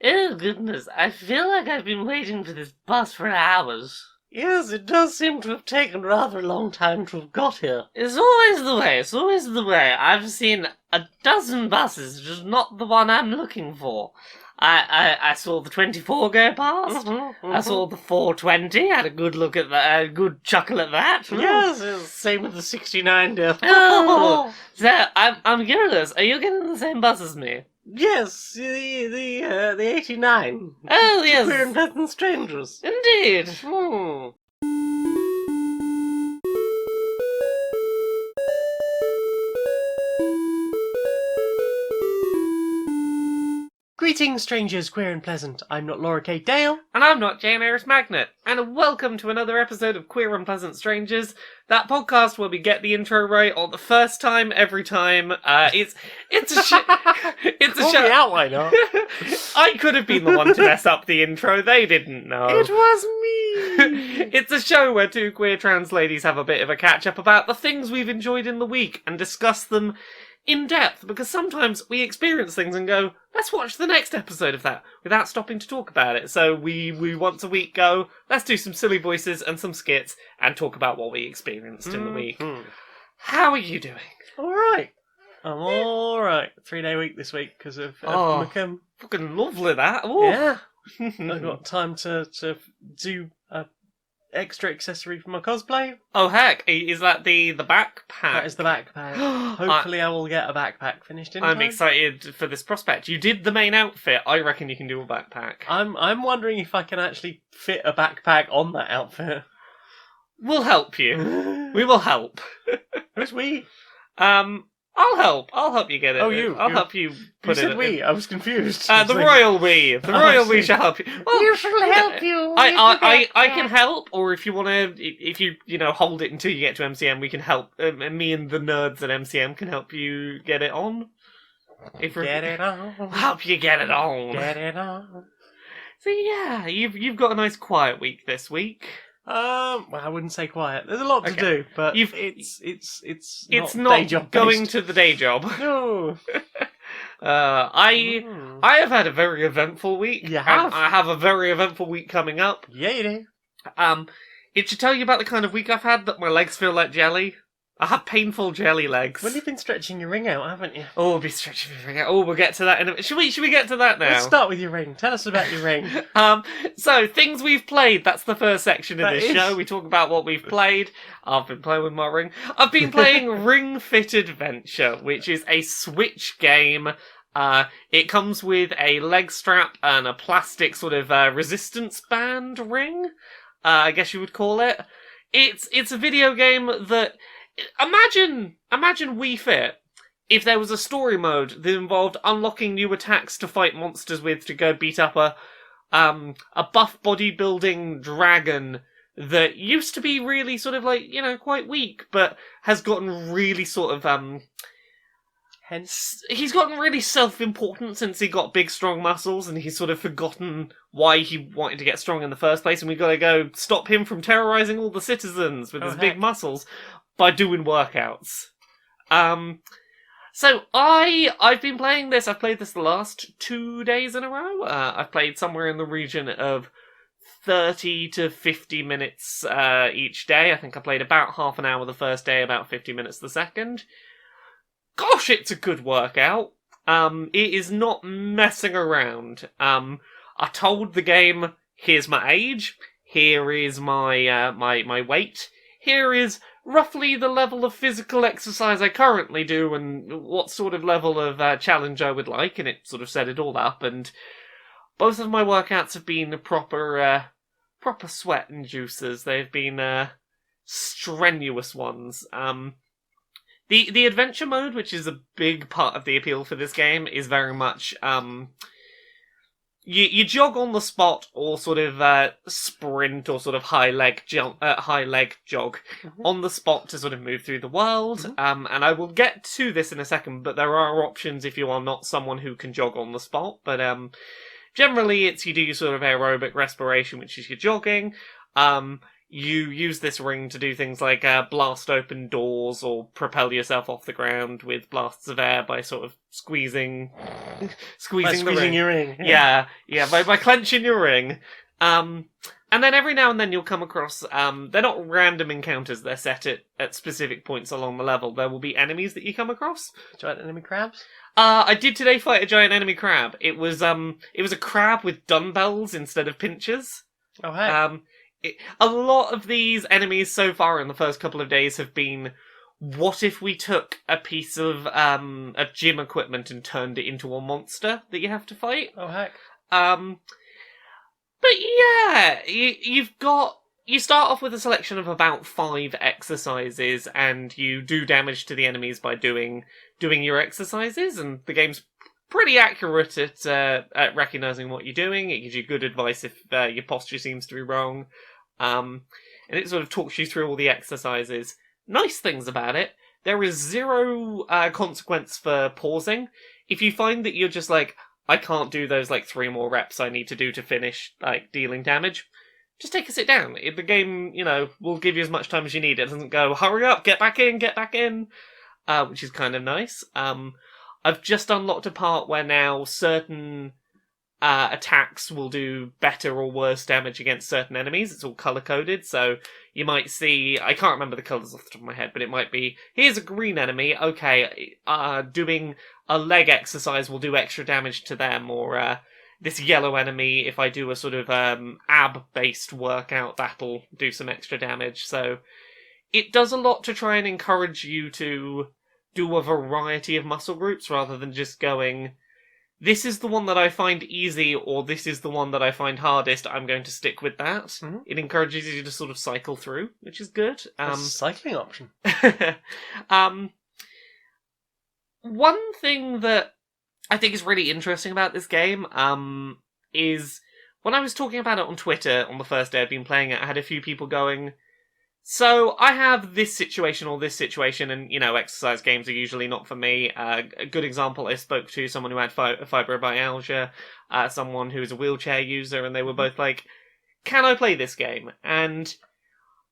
Oh, goodness. I feel like I've been waiting for this bus for hours. Yes, it does seem to have taken rather a long time to have got here. It's always the way. It's always the way. I've seen a dozen buses, just not the one I'm looking for. I saw the 24 go past. I saw the 420. Had a good look at that. A good chuckle at that. Yes, it's same with the 69 death. Oh, so I'm curious. Are you getting the same bus as me? Yes, the 89. Oh, yes. Queer and Pleasant Strangers. Indeed. Greetings, strangers, queer and pleasant. I'm not Laura K. Dale. And I'm not Jane Aerith Magnet. And welcome to another episode of Queer and Pleasant Strangers, that podcast where we get the intro right on the first time, every time. It's a show. Call me out, why not? I could have been the one to mess up the intro. They didn't know. It was me. It's a show where two queer trans ladies have a bit of a catch-up about the things we've enjoyed in the week and discuss them in depth, because sometimes we experience things and go, let's watch the next episode of that, without stopping to talk about it. So we once a week go, let's do some silly voices and some skits, and talk about what we experienced in the week. How are you doing? Alright. I'm alright. 3-day week this week, because of Macomb. Fucking lovely, that. Ooh. Yeah. I've got time to do a extra accessory for my cosplay. Oh heck, is that the backpack? That is the backpack. Hopefully I will get a backpack finished in time. I'm excited for this prospect. You did the main outfit. I reckon you can do a backpack. I'm wondering if I can actually fit a backpack on that outfit. We'll help you. We will help. Who's we? I'll help. I'll help you get it. Oh, you. I'll help you put it. You said we. I was confused. The royal we. The royal we shall help you. Well, we shall help you. I can help, or if you want to, if you hold it until you get to MCM, we can help. Me and the nerds at MCM can help you get it on. Get it on. Help you get it on. Get it on. So yeah, you've got a nice quiet week this week. Well, I wouldn't say quiet. There's a lot to do, but it's not going to the day job. No. I have had a very eventful week. You have? I have a very eventful week coming up. Yeah, you do. It should tell you about the kind of week I've had, that my legs feel like jelly. I have painful jelly legs. Well, you've been stretching your ring out, haven't you? Oh, I'll be stretching my ring out. Oh, we'll get to that in a... Should we get to that now? Let's start with your ring. Tell us about your ring. So, things we've played. That's the first section of this show. We talk about what we've played. I've been playing with my ring. I've been playing Ring Fit Adventure, which is a Switch game. It comes with a leg strap and a plastic sort of resistance band ring, I guess you would call it. It's a video game that... Imagine Wii Fit if there was a story mode that involved unlocking new attacks to fight monsters with, to go beat up a buff bodybuilding dragon that used to be really sort of like, quite weak, but has gotten really sort of he's gotten really self-important since he got big strong muscles, and he's sort of forgotten why he wanted to get strong in the first place, and we've got to go stop him from terrorizing all the citizens with his big muscles by doing workouts. So I've been playing this. I've played this the last 2 days in a row. I've played somewhere in the region of 30 to 50 minutes each day. I think I played about half an hour the first day, about 50 minutes the second. Gosh, it's a good workout. It is not messing around. I told the game, here's my age, here is my my weight, here is roughly the level of physical exercise I currently do, and what sort of level of challenge I would like, and it sort of set it all up, and both of my workouts have been proper sweat inducers. They've been strenuous ones. The adventure mode, which is a big part of the appeal for this game, is very much you jog on the spot, or sort of sprint, or sort of high leg jog on the spot to sort of move through the world. And I will get to this in a second, but there are options if you are not someone who can jog on the spot. But generally, it's you do your sort of aerobic respiration, which is your jogging. you use this ring to do things like blast open doors or propel yourself off the ground with blasts of air by sort of squeezing By the squeezing ring. your ring. Yeah, by clenching your ring. And then every now and then you'll come across, they're not random encounters, they're set at specific points along the level. There will be enemies that you come across. Giant enemy crabs? I did today fight a giant enemy crab. It was a crab with dumbbells instead of pinchers. Oh, heck. A lot of these enemies so far in the first couple of days have been, what if we took a piece of gym equipment and turned it into a monster that you have to fight? Oh, heck. But yeah, you start off with a selection of about 5 exercises, and you do damage to the enemies by doing your exercises, and the game's pretty accurate at recognizing what you're doing. It gives you good advice if your posture seems to be wrong, and it sort of talks you through all the exercises. Nice things about it: there is 0 consequence for pausing. If you find that you're just like, I can't do those 3 more reps I need to do to finish dealing damage, just take a sit down. The game, will give you as much time as you need. It doesn't go, hurry up, get back in, which is kind of nice. I've just unlocked a part where now certain attacks will do better or worse damage against certain enemies. It's all colour-coded, so you might see, I can't remember the colours off the top of my head, but it might be, here's a green enemy, okay, doing a leg exercise will do extra damage to them, or this yellow enemy, if I do a sort of ab-based workout, that'll do some extra damage. So it does a lot to try and encourage you to do a variety of muscle groups rather than just going, this is the one that I find easy, or this is the one that I find hardest, I'm going to stick with that. Mm-hmm. It encourages you to sort of cycle through, which is good. A cycling option. One thing that I think is really interesting about this game is when I was talking about it on Twitter on the first day I'd been playing it, I had a few people going, so I have this situation or this situation, and, exercise games are usually not for me. A good example, I spoke to someone who had fibromyalgia, someone who is a wheelchair user, and they were both like, can I play this game? And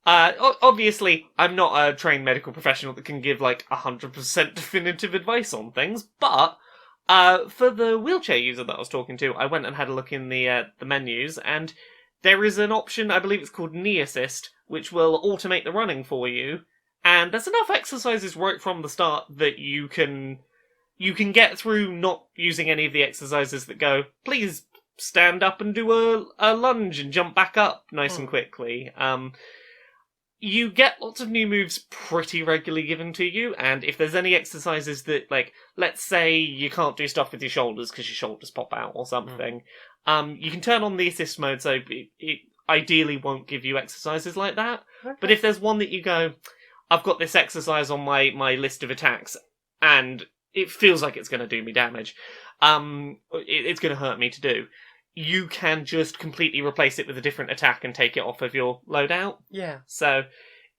obviously, I'm not a trained medical professional that can give 100% definitive advice on things, but for the wheelchair user that I was talking to, I went and had a look in the menus, and there is an option, I believe it's called Knee Assist, which will automate the running for you, and there's enough exercises right from the start that you can get through not using any of the exercises that go, please stand up and do a lunge and jump back up nice and quickly. You get lots of new moves pretty regularly given to you, and if there's any exercises that, let's say you can't do stuff with your shoulders because your shoulders pop out or something, you can turn on the assist mode so it ideally won't give you exercises like that. Okay. But if there's one that you go, I've got this exercise on my list of attacks, and it feels like it's going to do me damage, it's going to hurt me to do, you can just completely replace it with a different attack and take it off of your loadout. Yeah. So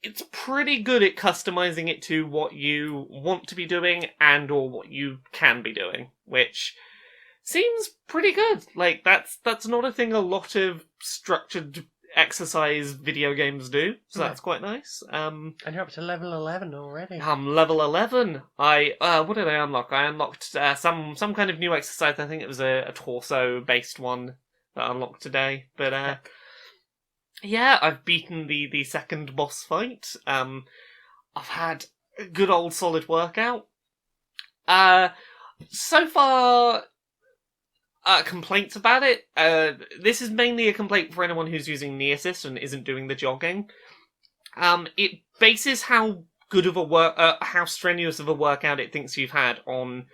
it's pretty good at customizing it to what you want to be doing and or what you can be doing, which seems pretty good. That's not a thing a lot of structured exercise video games do, so that's quite nice. And you're up to level 11 already. I'm level 11. What did I unlock? I unlocked some kind of new exercise. I think it was a torso-based one that I unlocked today. But yeah, I've beaten the second boss fight. I've had a good old solid workout. So far, complaints about it. This is mainly a complaint for anyone who's using Knee Assist and isn't doing the jogging. It bases how good of how strenuous of a workout it thinks you've had on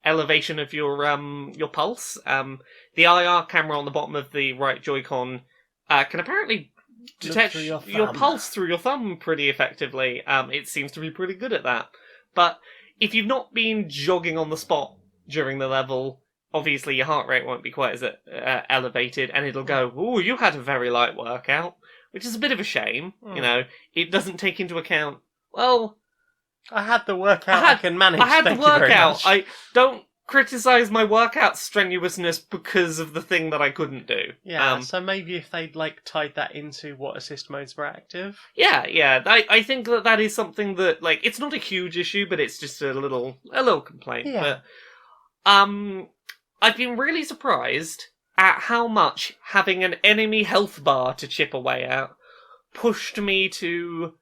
elevation of your pulse. The IR camera on the bottom of the right Joy-Con can apparently detect your pulse through your thumb pretty effectively. It seems to be pretty good at that. But if you've not been jogging on the spot during the level, obviously your heart rate won't be quite as elevated, and it'll go, ooh, you had a very light workout, which is a bit of a shame. It doesn't take into account, well, I had the workout I can manage. I had Thank the workout. You very much. I don't criticise my workout strenuousness because of the thing that I couldn't do. Yeah, so maybe if they'd like tied that into what assist modes were active. Yeah. I think that is something that, like, it's not a huge issue, but it's just a little complaint. Yeah. But I've been really surprised at how much having an enemy health bar to chip away at pushed me to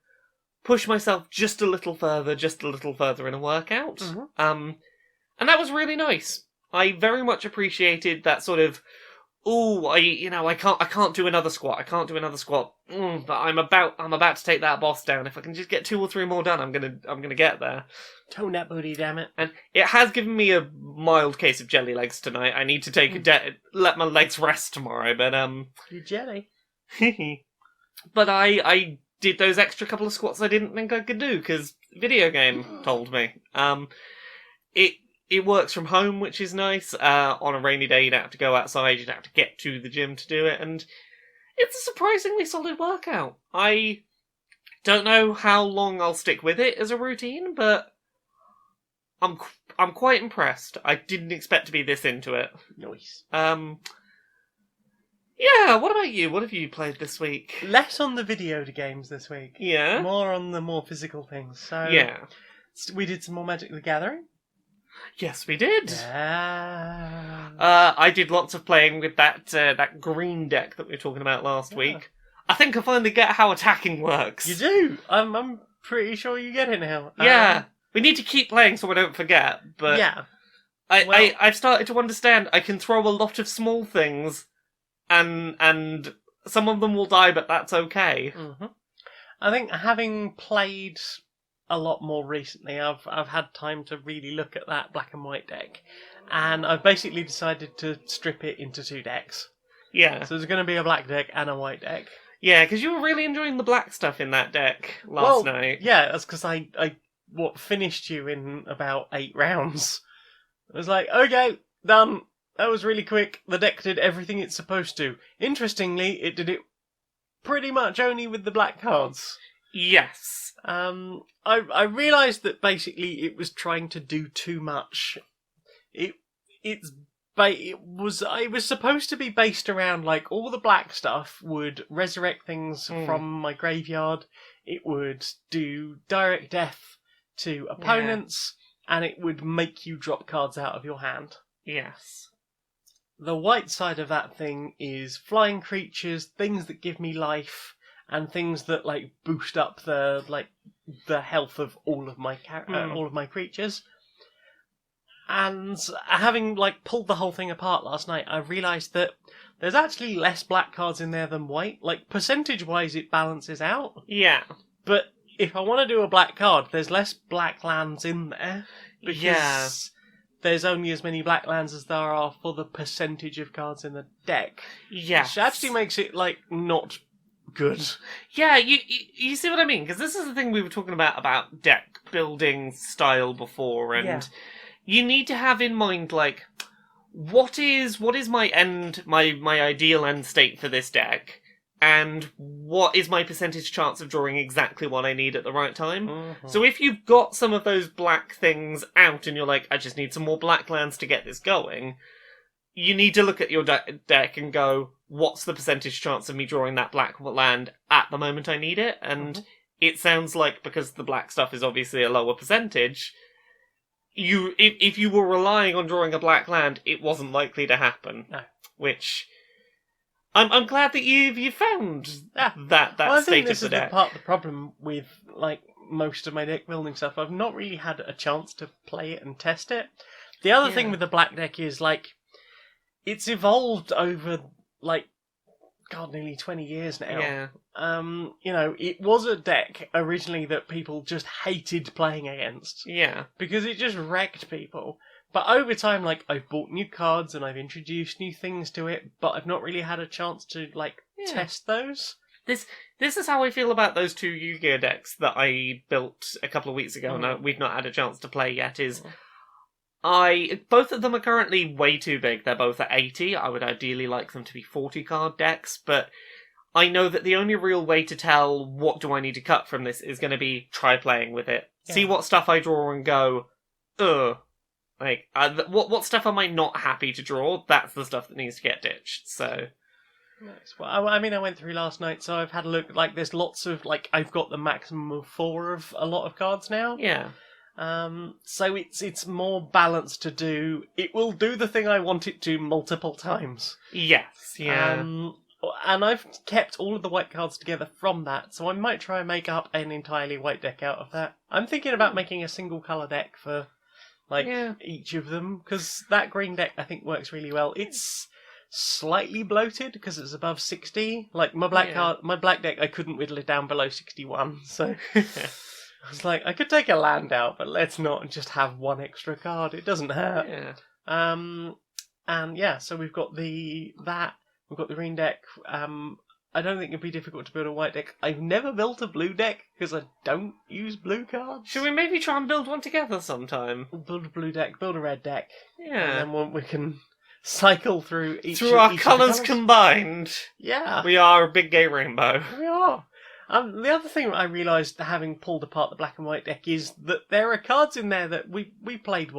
push myself just a little further in a workout. Mm-hmm. And that was really nice. I very much appreciated that sort of, I can't do another squat. But I'm about to take that boss down. If I can just get 2 or 3 more done, I'm gonna get there. Tone that booty, damn it. And it has given me a mild case of jelly legs tonight. I need to take let my legs rest tomorrow. But You jelly. But I did those extra couple of squats I didn't think I could do because video game told me. It works from home, which is nice. On a rainy day, you don't have to go outside. You don't have to get to the gym to do it, and it's a surprisingly solid workout. I don't know how long I'll stick with it as a routine, but I'm quite impressed. I didn't expect to be this into it. Nice. Yeah, what about you? What have you played this week? Less on the video games this week. Yeah? More on the more physical things. So Yeah. we did some more Magic the Gathering. Yes, we did. Yeah. I did lots of playing with that green deck that we were talking about last week. I think I finally get how attacking works. You do. I'm pretty sure you get it now. Yeah. We need to keep playing so I don't forget, but yeah. I've started to understand I can throw a lot of small things and some of them will die, but that's okay. Mm-hmm. I think having played a lot more recently, I've had time to really look at that black and white deck, and I've basically decided to strip it into 2 decks. Yeah. So there's going to be a black deck and a white deck. Yeah, because you were really enjoying the black stuff in that deck last night. Yeah, that's because I finished you in about 8 rounds. I was like, okay, done. That was really quick. The deck did everything it's supposed to. Interestingly, it did it pretty much only with the black cards. Yes. I realised that basically it was trying to do too much. It was supposed to be based around, like, all the black stuff would resurrect things from my graveyard. It would do direct death to opponents, and it would make you drop cards out of your hand. Yes. The white side of that thing is flying creatures, things that give me life, and things that, like, boost up the health of all of my creatures. And having, like, pulled the whole thing apart last night, I realised that there's actually less black cards in there than white. Like, percentage-wise, it balances out. Yeah. But if I want to do a black card, there's less black lands in there. Because there's only as many black lands as there are for the percentage of cards in the deck. Yeah. Which actually makes it, like, not good. Yeah, you see what I mean? Because this is the thing we were talking about deck building style before, and you need to have in mind, like, what is my ideal end state for this deck, and what is my percentage chance of drawing exactly what I need at the right time. Mm-hmm. So if you've got some of those black things out and you're like, I just need some more black lands to get this going, you need to look at your deck and go, what's the percentage chance of me drawing that black land at the moment I need it? And it sounds like, because the black stuff is obviously a lower percentage, if you were relying on drawing a black land, it wasn't likely to happen. No. Which I'm glad that you found that well, state of the deck. This is part of the problem with, like, most of my deck building stuff. I've not really had a chance to play it and test it. The other thing with the black deck is, like, it's evolved over, like, nearly 20 years now. Yeah. You know, it was a deck originally that people just hated playing against. Yeah. Because it just wrecked people. But over time, like, I've bought new cards and I've introduced new things to it, but I've not really had a chance to, like, test those. This is how I feel about those 2 Yu-Gi-Oh decks that I built a couple of weeks ago and we've not had a chance to play yet, both of them are currently way too big. They're both at 80. I would ideally like them to be 40 card decks, but I know that the only real way to tell what do I need to cut from this is going to be try playing with it. Yeah. See what stuff I draw and go, ugh. Like, what stuff am I not happy to draw? That's the stuff that needs to get ditched, so... Nice. Well, I mean, I went through last night, so I've had a look. Like, there's lots of I've got the maximum of 4 of a lot of cards now. Yeah. So it's more balanced to do. It will do the thing I want it to multiple times. Yes. Yeah. And I've kept all of the white cards together from that, so I might try and make up an entirely white deck out of that. I'm thinking about making a single colour deck for each of them, because that green deck I think works really well. It's slightly bloated because it's above 60. Like my black deck, I couldn't whittle it down below 61, so I was like, I could take a land out, but let's not just have one extra card. It doesn't hurt. Yeah. And yeah, so we've got the green deck. I don't think it'd be difficult to build a white deck. I've never built a blue deck because I don't use blue cards. Should we maybe try and build one together sometime? Build a blue deck, build a red deck. Yeah. And then we can cycle through each Through our each of the colours combined. Yeah. We are a big gay rainbow. We are. The other thing I realised, having pulled apart the black and white deck, is that there are cards in there that we played,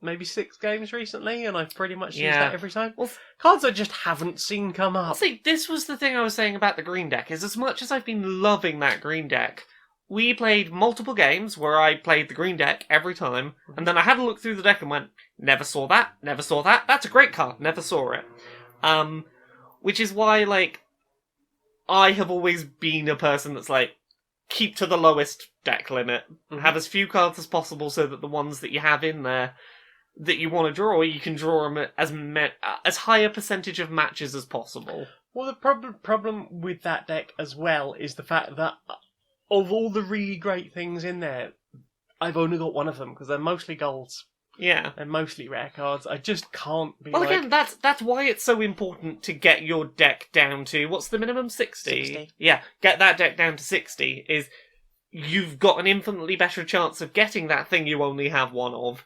maybe 6 games recently, and I've pretty much used that every time. Well, cards I just haven't seen come up. See, this was the thing I was saying about the green deck, is as much as I've been loving that green deck, we played multiple games where I played the green deck every time, and then I had a look through the deck and went, never saw that, that's a great card, never saw it. Which is why, I have always been a person that's keep to the lowest deck limit. Mm-hmm. Have as few cards as possible so that the ones that you have in there that you want to draw, you can draw them as high a percentage of matches as possible. Well, the problem with that deck as well is the fact that of all the really great things in there, I've only got one of them because they're mostly golds. Yeah. They're mostly rare cards. I just can't be again, that's why it's so important to get your deck down to... What's the minimum? 60? 60. Yeah, get that deck down to 60 is... You've got an infinitely better chance of getting that thing you only have one of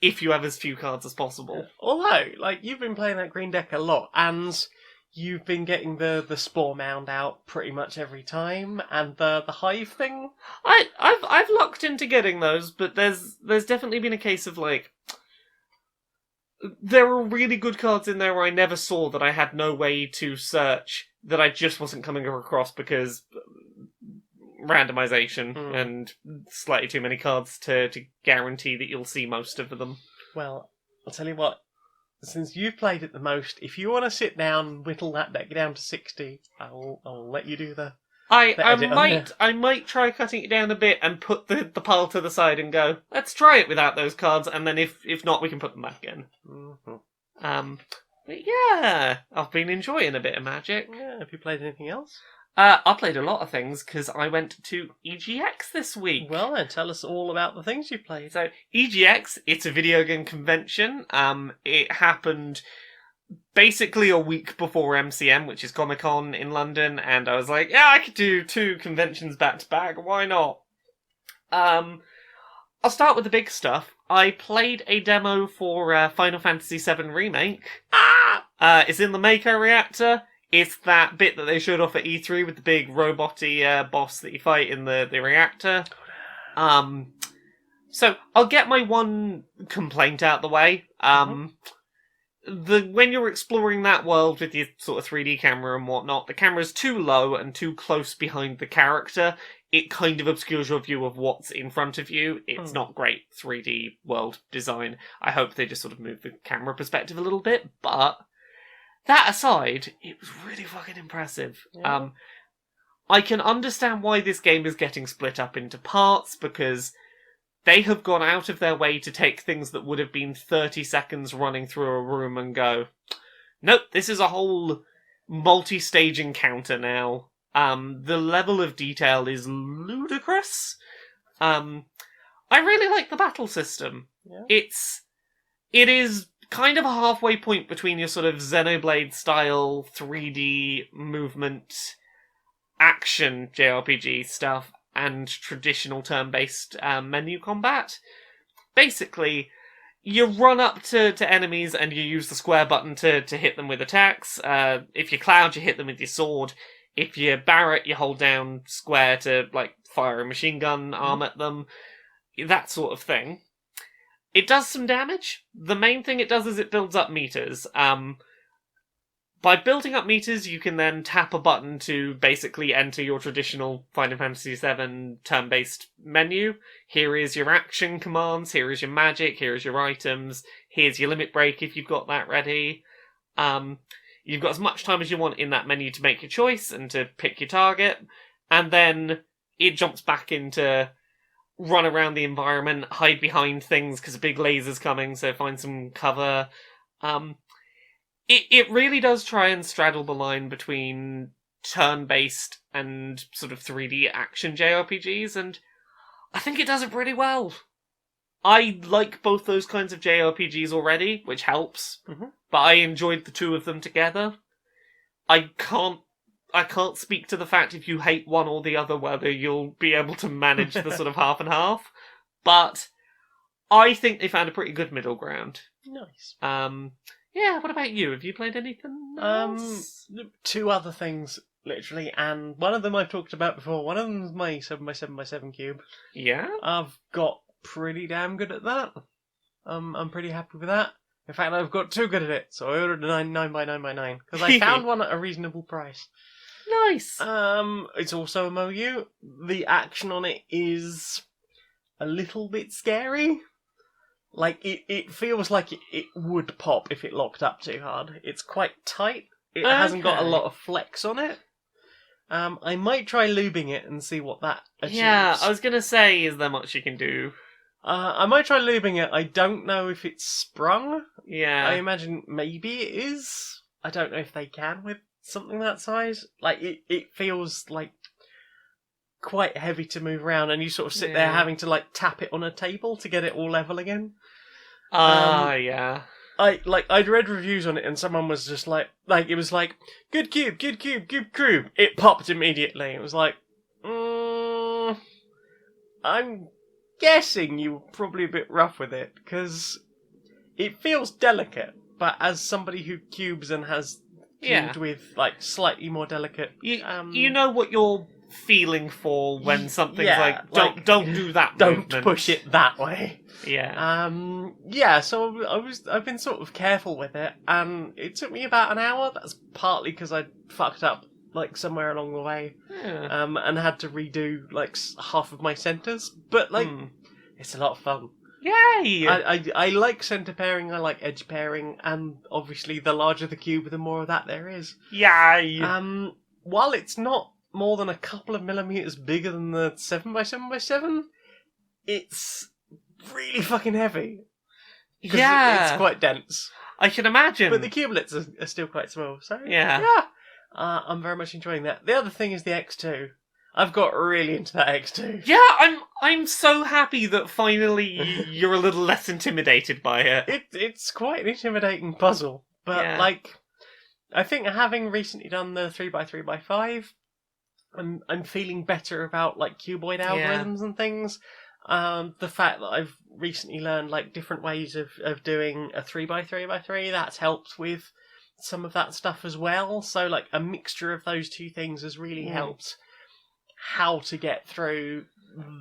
if you have as few cards as possible. Yeah. Although, you've been playing that green deck a lot, and you've been getting the Spore Mound out pretty much every time, and the Hive thing. I've locked into getting those, but there's definitely been a case of there are really good cards in there where I never saw that I had no way to search that I just wasn't coming across because randomization and slightly too many cards to guarantee that you'll see most of them. Well, I'll tell you what. Since you've played it the most, if you want to sit down and whittle that deck down to 60, I'll let you do the I might try cutting it down a bit and put the pile to the side and go, let's try it without those cards, and then if not, we can put them back in. Mm-hmm. But yeah, I've been enjoying a bit of Magic. Yeah, have you played anything else? I played a lot of things because I went to EGX this week. Well, then tell us all about the things you played. So EGX, it's a video game convention. It happened basically a week before MCM, which is Comic-Con in London, and I was like, yeah, I could do 2 conventions back to back. Why not? I'll start with the big stuff. I played a demo for Final Fantasy VII Remake. It's in the Mako Reactor. It's that bit that they showed off at E3 with the big robot-y boss that you fight in the reactor. So I'll get my one complaint out the way. When you're exploring that world with your sort of 3D camera and whatnot, the camera's too low and too close behind the character. It kind of obscures your view of what's in front of you. It's not great 3D world design. I hope they just sort of move the camera perspective a little bit, but that aside, it was really fucking impressive. Yeah. I can understand why this game is getting split up into parts, because they have gone out of their way to take things that would have been 30 seconds running through a room and go, nope, this is a whole multi-stage encounter now. The level of detail is ludicrous. I really like the battle system. Yeah. It is kind of a halfway point between your sort of Xenoblade style 3D movement action JRPG stuff and traditional turn-based menu combat. Basically, you run up to enemies and you use the square button to hit them with attacks. If you're Cloud, you hit them with your sword. If you're Barrett, you hold down square to fire a machine gun arm at them. That sort of thing. It does some damage. The main thing it does is it builds up meters. By by building up meters, you can then tap a button to basically enter your traditional Final Fantasy VII turn-based menu. Here is your action commands, here is your magic, here is your items, here's your limit break if you've got that ready. You've got as much time as you want in that menu to make your choice and to pick your target, and then it jumps back into run around the environment, hide behind things because a big laser's coming, so find some cover. It really does try and straddle the line between turn-based and sort of 3D action JRPGs, and I think it does it pretty well. I like both those kinds of JRPGs already, which helps, but I enjoyed the two of them together. I can't speak to the fact if you hate one or the other whether you'll be able to manage the sort of half and half, but I think they found a pretty good middle ground. Nice. Yeah, what about you? Have you played anything else? 2 other things, literally, and one of them I've talked about before. One of them's my 7x7x7 cube. Yeah? I've got pretty damn good at that. I'm pretty happy with that. In fact, I've got too good at it, so I ordered a 9x9x9, because I found one at a reasonable price. Nice! It's also a MOU. The action on it is a little bit scary. Like, it feels like it would pop if it locked up too hard. It's quite tight. It hasn't got a lot of flex on it. I might try lubing it and see what that achieves. Yeah, I was gonna say, is there much you can do? I might try lubing it. I don't know if it's sprung. Yeah. I imagine maybe it is. I don't know if they can with something that size. Like, it feels like quite heavy to move around, and you sort of sit there having to, like, tap it on a table to get it all level again. Yeah. I'd read reviews on it, and someone was just like, it was like, good cube. It popped immediately. It was like, I'm guessing you were probably a bit rough with it, because it feels delicate, but as somebody who cubes and has cubed with, like, slightly more delicate... You know what you're feeling for when something's don't do that Don't movement. push it that way. Yeah. So I've been sort of careful with it, and it took me about an hour. That's partly because I fucked up, like, somewhere along the way, and had to redo, like, half of my centres, but, like, it's a lot of fun. Yay! I like centre pairing, I like edge pairing, and obviously the larger the cube, the more of that there is. Yay! While it's not more than a couple of millimetres bigger than the 7x7x7, it's really fucking heavy. Yeah. It's quite dense. I can imagine. But the cubelets are still quite small, so... Yeah. I'm very much enjoying that. The other thing is the X2. I've got really into that X2. Yeah, I'm so happy that finally you're a little less intimidated by it. It's quite an intimidating puzzle, but like, I think having recently done the 3x3x5, I'm feeling better about, like, cuboid algorithms and things. The fact that I've recently learned, like, different ways of doing a 3x3x3, that's helped with some of that stuff as well. So, like, a mixture of those two things has really helped how to get through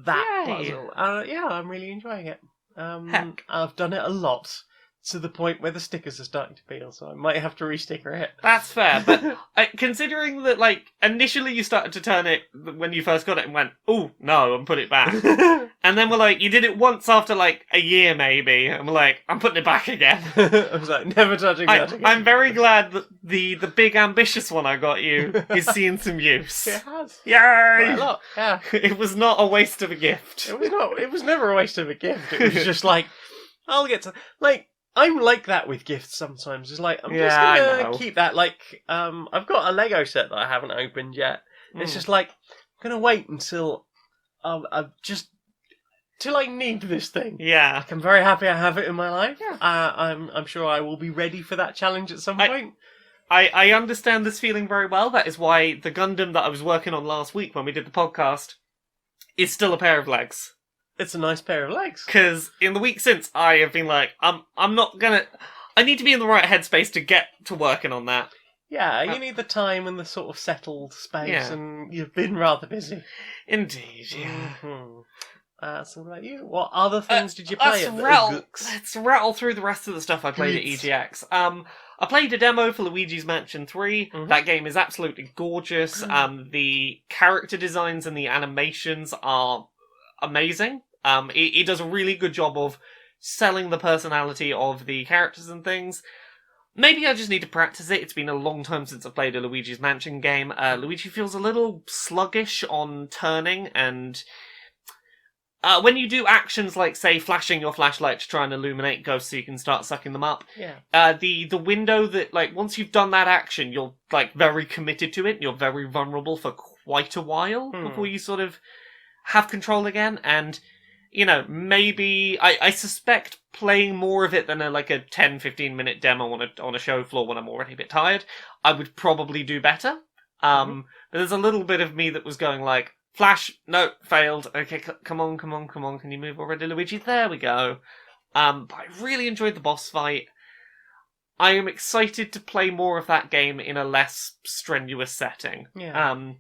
that puzzle. I'm really enjoying it. Heck. I've done it a lot, to the point where the stickers are starting to peel, so I might have to re-sticker it. That's fair, but considering that, like, initially you started to turn it when you first got it and went, oh, no, and put it back. And then we're like, you did it once after, like, a year maybe, and we're like, I'm putting it back again. I was like, never touching that again. I'm very glad that the big ambitious one I got you is seeing some use. It has. Yay! Quite a lot, yeah. It was not a waste of a gift. It was never a waste of a gift. It was just like, I'll get to... Like, I'm like that with gifts sometimes. It's like, I'm just gonna keep that. Like, I've got a Lego set that I haven't opened yet. It's just like, I'm gonna wait until till I need this thing. Yeah. I'm very happy I have it in my life. Yeah. I'm sure I will be ready for that challenge at some point. I understand this feeling very well. That is why the Gundam that I was working on last week when we did the podcast is still a pair of legs. It's a nice pair of legs. Because in the week since, I have been like, I'm not gonna... I need to be in the right headspace to get to working on that. Yeah, you need the time and the sort of settled space, and you've been rather busy. Indeed, yeah. Mm-hmm. So what about you? What other things did you play Let's rattle through the rest of the stuff I played at EGX. I played a demo for Luigi's Mansion 3. Mhm. That game is absolutely gorgeous. The character designs and the animations are amazing. It does a really good job of selling the personality of the characters and things. Maybe I just need to practice it. It's been a long time since I've played a Luigi's Mansion game. Luigi feels a little sluggish on turning, and when you do actions like, say, flashing your flashlight to try and illuminate ghosts so you can start sucking them up, the window that, like, once you've done that action, you're, like, very committed to it, and you're very vulnerable for quite a while before you sort of have control again, and, you know, maybe, I suspect playing more of it than a 10-15 minute demo on a show floor when I'm already a bit tired, I would probably do better. But there's a little bit of me that was going like, Flash, no, failed. Okay, come on, can you move already, Luigi? There we go. But I really enjoyed the boss fight. I am excited to play more of that game in a less strenuous setting. Yeah.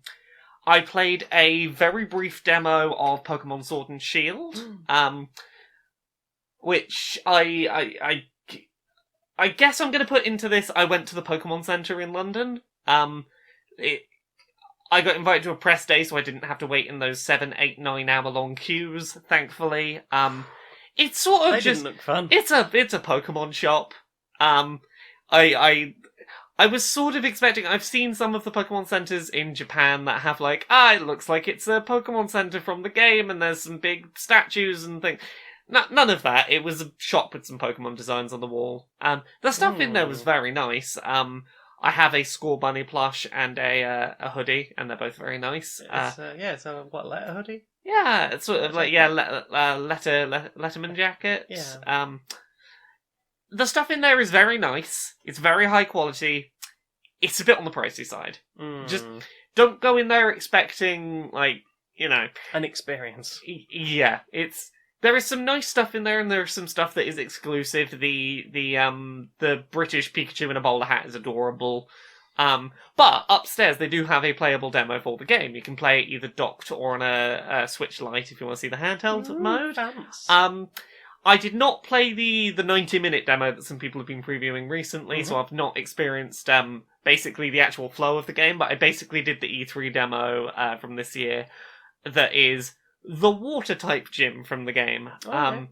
I played a very brief demo of Pokemon Sword and Shield, which I guess I'm going to put into this. I went to the Pokemon Center in London. I got invited to a press day, so I didn't have to wait in those 7, 8, 9 hour long queues, thankfully. It's sort of They just... didn't look fun. It's a Pokemon shop. I was sort of expecting... I've seen some of the Pokemon Centers in Japan that have it looks like it's a Pokemon Center from the game, and there's some big statues and things. None of that. It was a shop with some Pokemon designs on the wall. The stuff in there was very nice. I have a Score Bunny plush and a hoodie, and they're both very nice. It's a letter hoodie? Yeah, it's sort of like, Letterman jacket. Yeah. The stuff in there is very nice. It's very high quality. It's a bit on the pricey side. Just don't go in there expecting, an experience. Yeah, there is some nice stuff in there, and there is some stuff that is exclusive. The British Pikachu in a bowler hat is adorable. But upstairs they do have a playable demo for the game. You can play it either docked or on a Switch Lite if you want to see the handheld mode. Fancy. I did not play the 90-minute demo that some people have been previewing recently, so I've not experienced basically the actual flow of the game, but I basically did the E3 demo from this year that is the water-type gym from the game. Okay.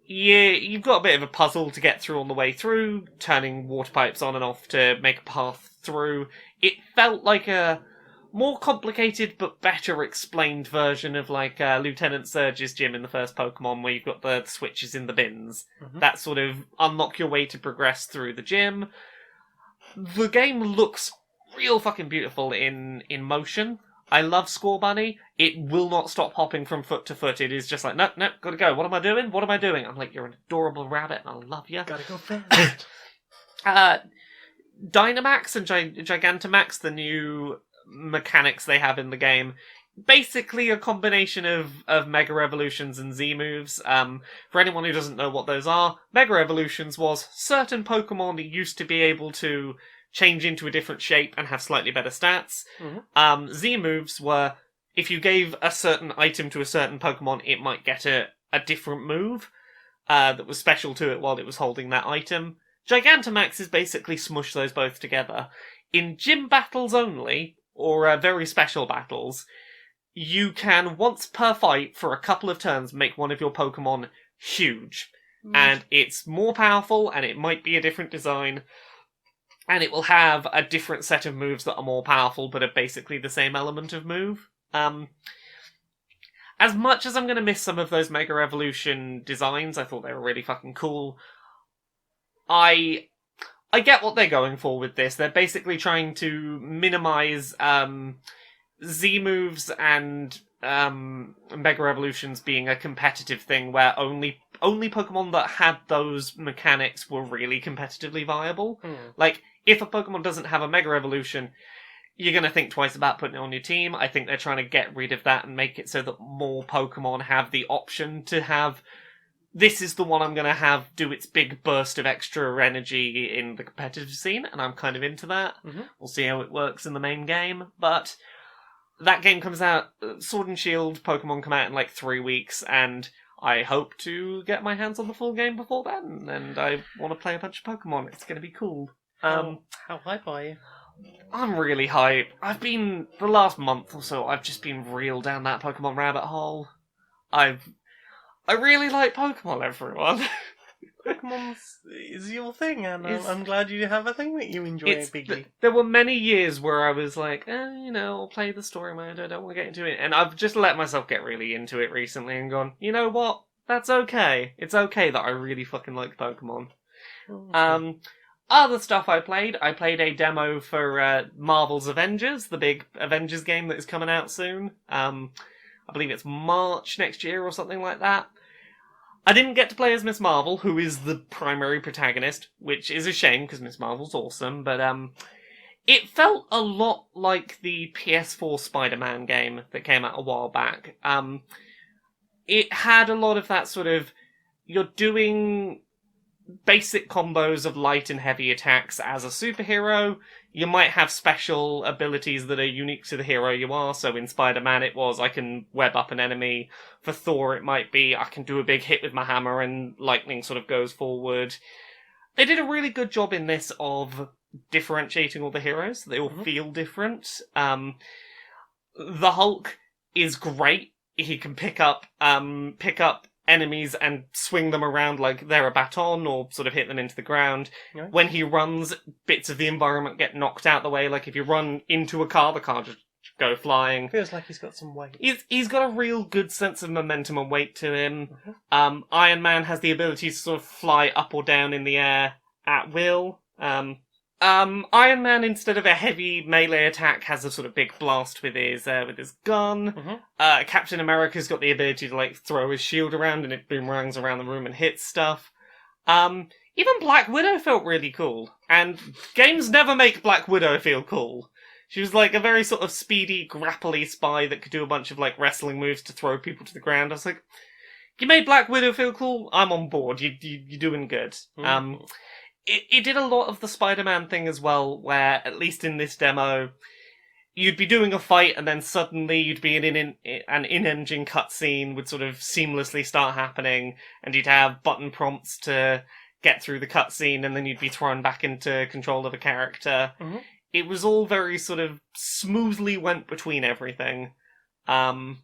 You've got a bit of a puzzle to get through on the way through, turning water pipes on and off to make a path through. It felt like a more complicated but better explained version of Lieutenant Surge's gym in the first Pokemon, where you've got the switches in the bins. That sort of unlock your way to progress through the gym. The game looks real fucking beautiful in motion. I love Score Bunny. It will not stop hopping from foot to foot. It is just like, nope, gotta go. What am I doing? I'm like, you're an adorable rabbit and I love you. Gotta go fast. Dynamax and Gigantamax, the new mechanics they have in the game, basically a combination of Mega Evolutions and Z moves. For anyone who doesn't know what those are, Mega Evolutions was certain Pokemon used to be able to change into a different shape and have slightly better stats. Z moves were, if you gave a certain item to a certain Pokemon, it might get a different move that was special to it while it was holding that item. Gigantamax is basically smush those both together. In gym battles only, or very special battles, you can, once per fight, for a couple of turns, make one of your Pokemon huge. And it's more powerful, and it might be a different design, and it will have a different set of moves that are more powerful, but are basically the same element of move. As much as I'm going to miss some of those Mega Evolution designs, I thought they were really fucking cool. I get what they're going for with this. They're basically trying to minimize Z moves and Mega Evolutions being a competitive thing where only Pokemon that had those mechanics were really competitively viable. If a Pokemon doesn't have a Mega Evolution, you're going to think twice about putting it on your team. I think they're trying to get rid of that and make it so that more Pokemon have the option to have, this is the one I'm going to have do its big burst of extra energy in the competitive scene, and I'm kind of into that. We'll see how it works in the main game, but that game comes out, Sword and Shield Pokemon come out in 3 weeks, and I hope to get my hands on the full game before then, and I want to play a bunch of Pokemon. It's going to be cool. How hype are you? I'm really hype. The last month or so, I've just been reeled down that Pokemon rabbit hole. I really like Pokemon, everyone. Pokemon is your thing, and It's- I'm glad you have a thing that you enjoy bigly. There were many years where I was like, I'll play the story mode, I don't want to get into it. And I've just let myself get really into it recently and gone, you know what? That's okay. It's okay that I really fucking like Pokemon. Other stuff I played a demo for Marvel's Avengers, the big Avengers game that is coming out soon. I believe it's March next year or something like that. I didn't get to play as Miss Marvel, who is the primary protagonist, which is a shame because Miss Marvel's awesome, but it felt a lot like the PS4 Spider-Man game that came out a while back. It had a lot of that sort of, you're doing basic combos of light and heavy attacks as a superhero. You might have special abilities that are unique to the hero you are. So in Spider-Man it was, I can web up an enemy. For Thor it might be, I can do a big hit with my hammer and lightning sort of goes forward. They did a really good job in this of differentiating all the heroes. So they all feel different. The Hulk is great. He can pick up enemies and swing them around like they're a baton or sort of hit them into the ground. Right. When he runs, bits of the environment get knocked out the way. Like if you run into a car, the car just go flying. Feels like he's got some weight. He's got a real good sense of momentum and weight to him. Iron Man has the ability to sort of fly up or down in the air at will. Iron Man, instead of a heavy melee attack, has a sort of big blast with his gun. Captain America's got the ability to like throw his shield around and it boomerangs around the room and hits stuff. Even Black Widow felt really cool, and games never make Black Widow feel cool. She was like a very sort of speedy, grapply spy that could do a bunch of like wrestling moves to throw people to the ground. I was like, you made Black Widow feel cool? I'm on board. You're doing good. It did a lot of the Spider-Man thing as well, where, at least in this demo, you'd be doing a fight and then suddenly you'd be in an in-engine cutscene would sort of seamlessly start happening, and you'd have button prompts to get through the cutscene, and then you'd be thrown back into control of a character. It was all very sort of smoothly went between everything. That's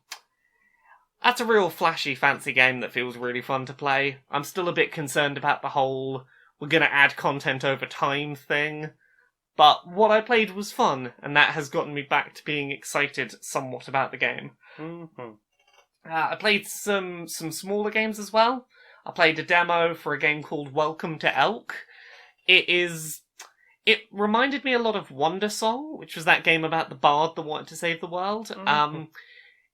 a real flashy, fancy game that feels really fun to play. I'm still a bit concerned about the whole we're going to add content over time thing. But what I played was fun, and that has gotten me back to being excited somewhat about the game. I played some smaller games as well. I played a demo for a game called Welcome to Elk. It reminded me a lot of Wonder Song, which was that game about the bard that wanted to save the world.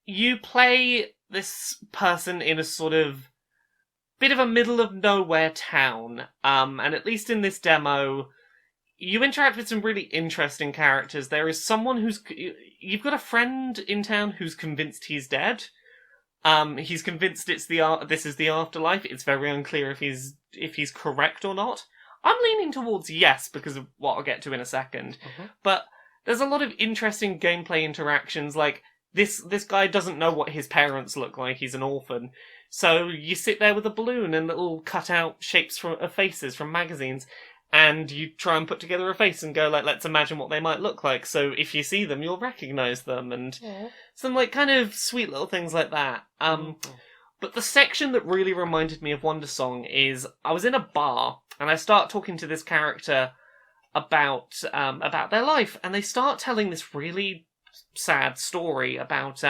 You play this person in a sort of bit of a middle of nowhere town, and at least in this demo, you interact with some really interesting characters. There is someone you've got a friend in town who's convinced he's dead. He's convinced this is the afterlife. It's very unclear if he's correct or not. I'm leaning towards yes because of what I'll get to in a second. But there's a lot of interesting gameplay interactions. Like this guy doesn't know what his parents look like. He's an orphan. So you sit there with a balloon and little cut-out shapes of faces from magazines, and you try and put together a face and go, like, let's imagine what they might look like. So if you see them, you'll recognise them, and some, like, kind of sweet little things like that. But the section that really reminded me of Wonder Song is, I was in a bar, and I start talking to this character about their life, and they start telling this really sad story about,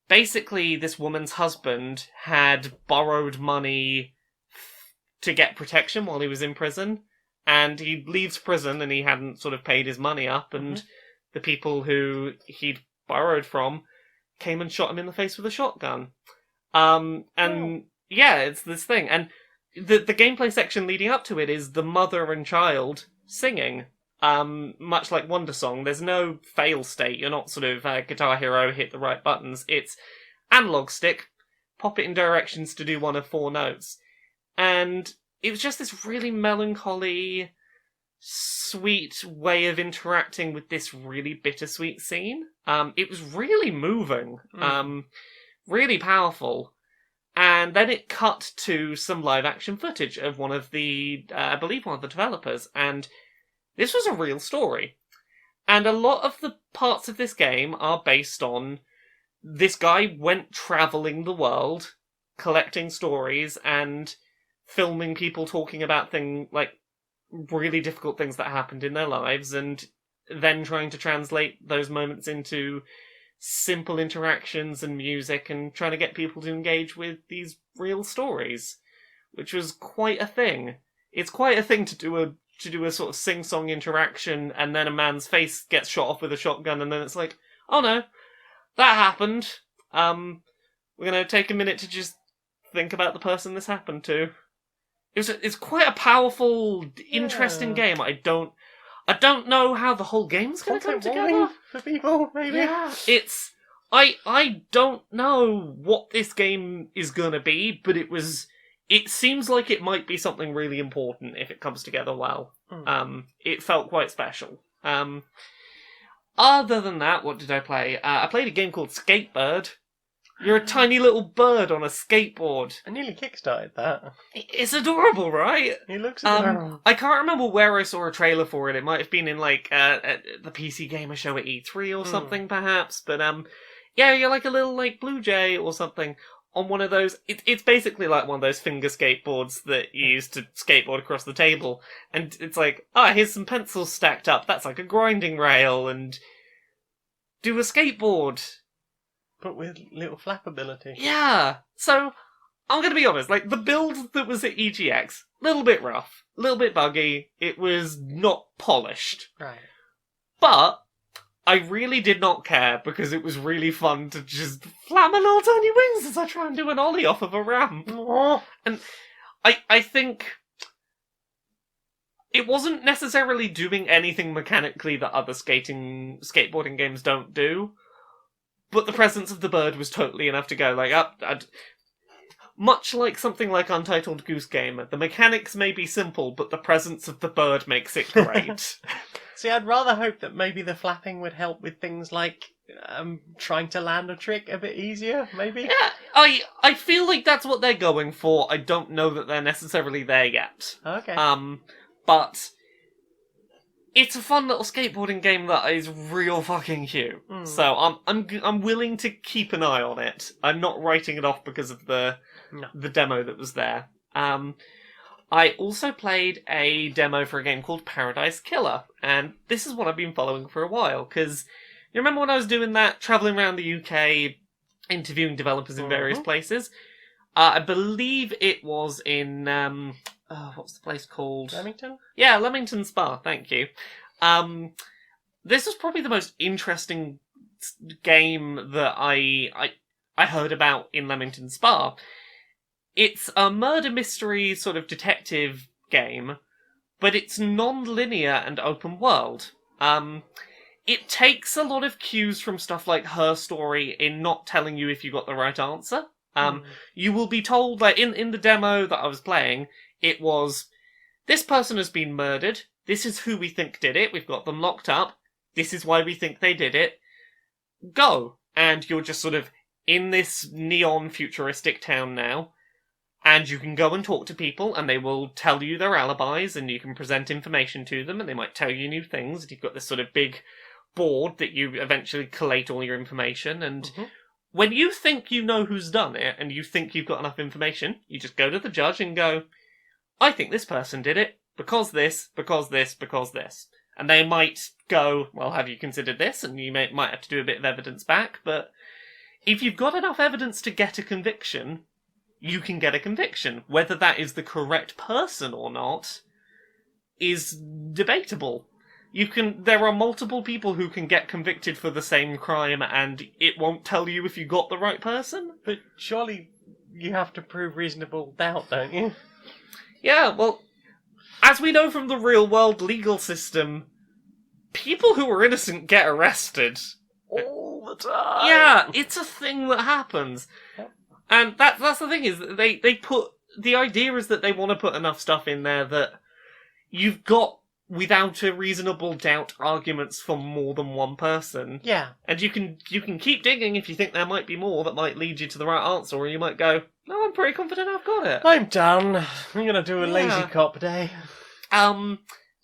basically, this woman's husband had borrowed money to get protection while he was in prison, and he leaves prison and he hadn't sort of paid his money up, and the people who he'd borrowed from came and shot him in the face with a shotgun. Yeah, it's this thing. And the gameplay section leading up to it is the mother and child singing. Much like Wonder Song, there's no fail state. You're not sort of Guitar Hero, hit the right buttons. It's analog stick, pop it in directions to do one of 4 notes. And it was just this really melancholy, sweet way of interacting with this really bittersweet scene. It was really moving, really powerful. And then it cut to some live action footage of one of the, I believe one of the developers, and this was a real story. And a lot of the parts of this game are based on this guy went travelling the world, collecting stories and filming people talking about really difficult things that happened in their lives, and then trying to translate those moments into simple interactions and music and trying to get people to engage with these real stories, which was quite a thing. It's quite a thing to do a sort of sing-song interaction and then a man's face gets shot off with a shotgun and then it's like, oh no, that happened. We're gonna take a minute to just think about the person this happened to. It's quite a powerful, interesting game. I don't know how the whole game's gonna come together for people, maybe. Yeah, I don't know what this game is gonna be, but it seems like it might be something really important if it comes together well. It felt quite special. Other than that, what did I play? I played a game called Skatebird. You're a tiny little bird on a skateboard. I nearly kickstarted that. It's adorable, right? It looks adorable. I can't remember where I saw a trailer for it. It might have been in at the PC Gamer Show at E3 or something, perhaps. But yeah, you're like a little blue jay or something on one of those. It's basically like one of those finger skateboards that you use to skateboard across the table, and it's like, here's some pencils stacked up. That's like a grinding rail, and do a skateboard. But with little flap ability. Yeah. So, I'm going to be honest, the build that was at EGX, a little bit rough, a little bit buggy, it was not polished. Right. But, I really did not care, because it was really fun to just flap my little tiny wings as I try and do an ollie off of a ramp. Aww. And I think it wasn't necessarily doing anything mechanically that other skateboarding games don't do. But the presence of the bird was totally enough to go, much like something like Untitled Goose Game, the mechanics may be simple, but the presence of the bird makes it great. See, I'd rather hope that maybe the flapping would help with things like trying to land a trick a bit easier, maybe? Yeah, I feel like that's what they're going for. I don't know that they're necessarily there yet. Okay. But it's a fun little skateboarding game that is real fucking cute. So I'm willing to keep an eye on it. I'm not writing it off because of the demo that was there. I also played a demo for a game called Paradise Killer, and this is what I've been following for a while, because you remember when I was doing that, travelling around the UK, interviewing developers in various places? I believe it was in what's the place called? Leamington? Yeah, Leamington Spa, thank you. This was probably the most interesting game that I heard about in Leamington Spa. It's a murder mystery sort of detective game, but it's non-linear and open world. It takes a lot of cues from stuff like Her Story in not telling you if you got the right answer. You will be told, in the demo that I was playing, it was, this person has been murdered, this is who we think did it, we've got them locked up, this is why we think they did it, go! And you're just sort of in this neon futuristic town now, and you can go and talk to people, and they will tell you their alibis, and you can present information to them, and they might tell you new things, and you've got this sort of big board that you eventually collate all your information, and when you think you know who's done it, and you think you've got enough information, you just go to the judge and go, I think this person did it, because this, because this, because this. And they might go, well, have you considered this? And you might have to do a bit of evidence back, but if you've got enough evidence to get a conviction, you can get a conviction. Whether that is the correct person or not is debatable. There are multiple people who can get convicted for the same crime, and it won't tell you if you got the right person. But surely you have to prove reasonable doubt, don't you? Yeah, well, as we know from the real-world legal system, people who are innocent get arrested. All the time! Yeah, it's a thing that happens. And that's the thing, is that they put... The idea is that they want to put enough stuff in there that you've got, without a reasonable doubt, arguments for more than one person. Yeah. And you can keep digging if you think there might be more that might lead you to the right answer, or you might go, No, I'm pretty confident I've got it. I'm done. I'm gonna do a lazy Yeah. cop day.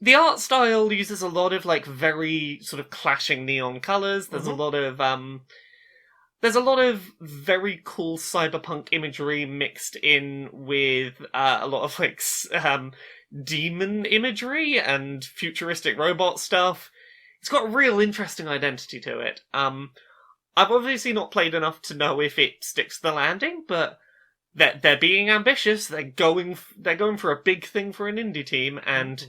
The art style uses a lot of like very sort of clashing neon colours. There's a lot of very cool cyberpunk imagery mixed in with a lot of like demon imagery and futuristic robot stuff. It's got a real interesting identity to it. I've obviously not played enough to know if it sticks to the landing, but they're being ambitious. They're going for a big thing for an indie team, and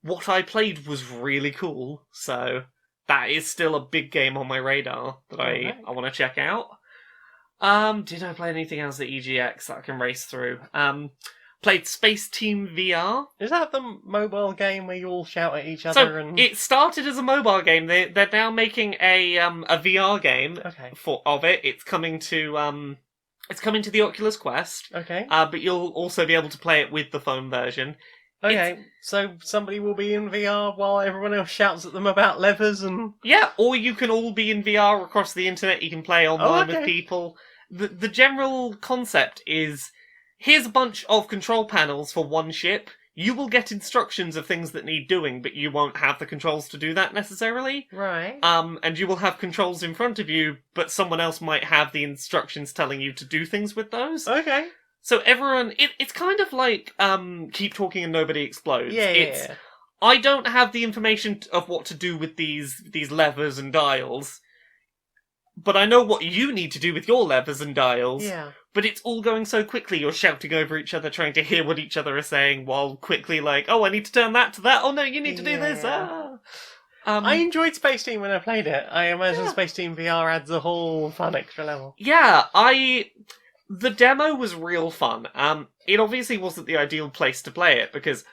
what I played was really cool. So that is still a big game on my radar that I want to check out. Did I play anything else at EGX that I can race through? Played Space Team VR. Is that the mobile game where you all shout at each other? So it started as a mobile game. They're now making a VR game of it. It's coming to the Oculus Quest. Okay. But you'll also be able to play it with the phone version. Okay, so somebody will be in VR while everyone else shouts at them about levers and... Yeah, or you can all be in VR across the internet. You can play online with people. The general concept is, here's a bunch of control panels for one ship. You will get instructions of things that need doing, but you won't have the controls to do that necessarily. Right. And you will have controls in front of you, but someone else might have the instructions telling you to do things with those. Okay. So everyone, it's kind of like Keep Talking and Nobody Explodes. Yeah. I don't have the information of what to do with these levers and dials, but I know what you need to do with your levers and dials. Yeah. But it's all going so quickly, you're shouting over each other, trying to hear what each other are saying, while quickly like, oh, I need to turn that to that, oh no, you need to do this, I enjoyed Space Team when I played it. I imagine Space Team VR adds a whole fun extra level. Yeah, the demo was real fun. It obviously wasn't the ideal place to play it, because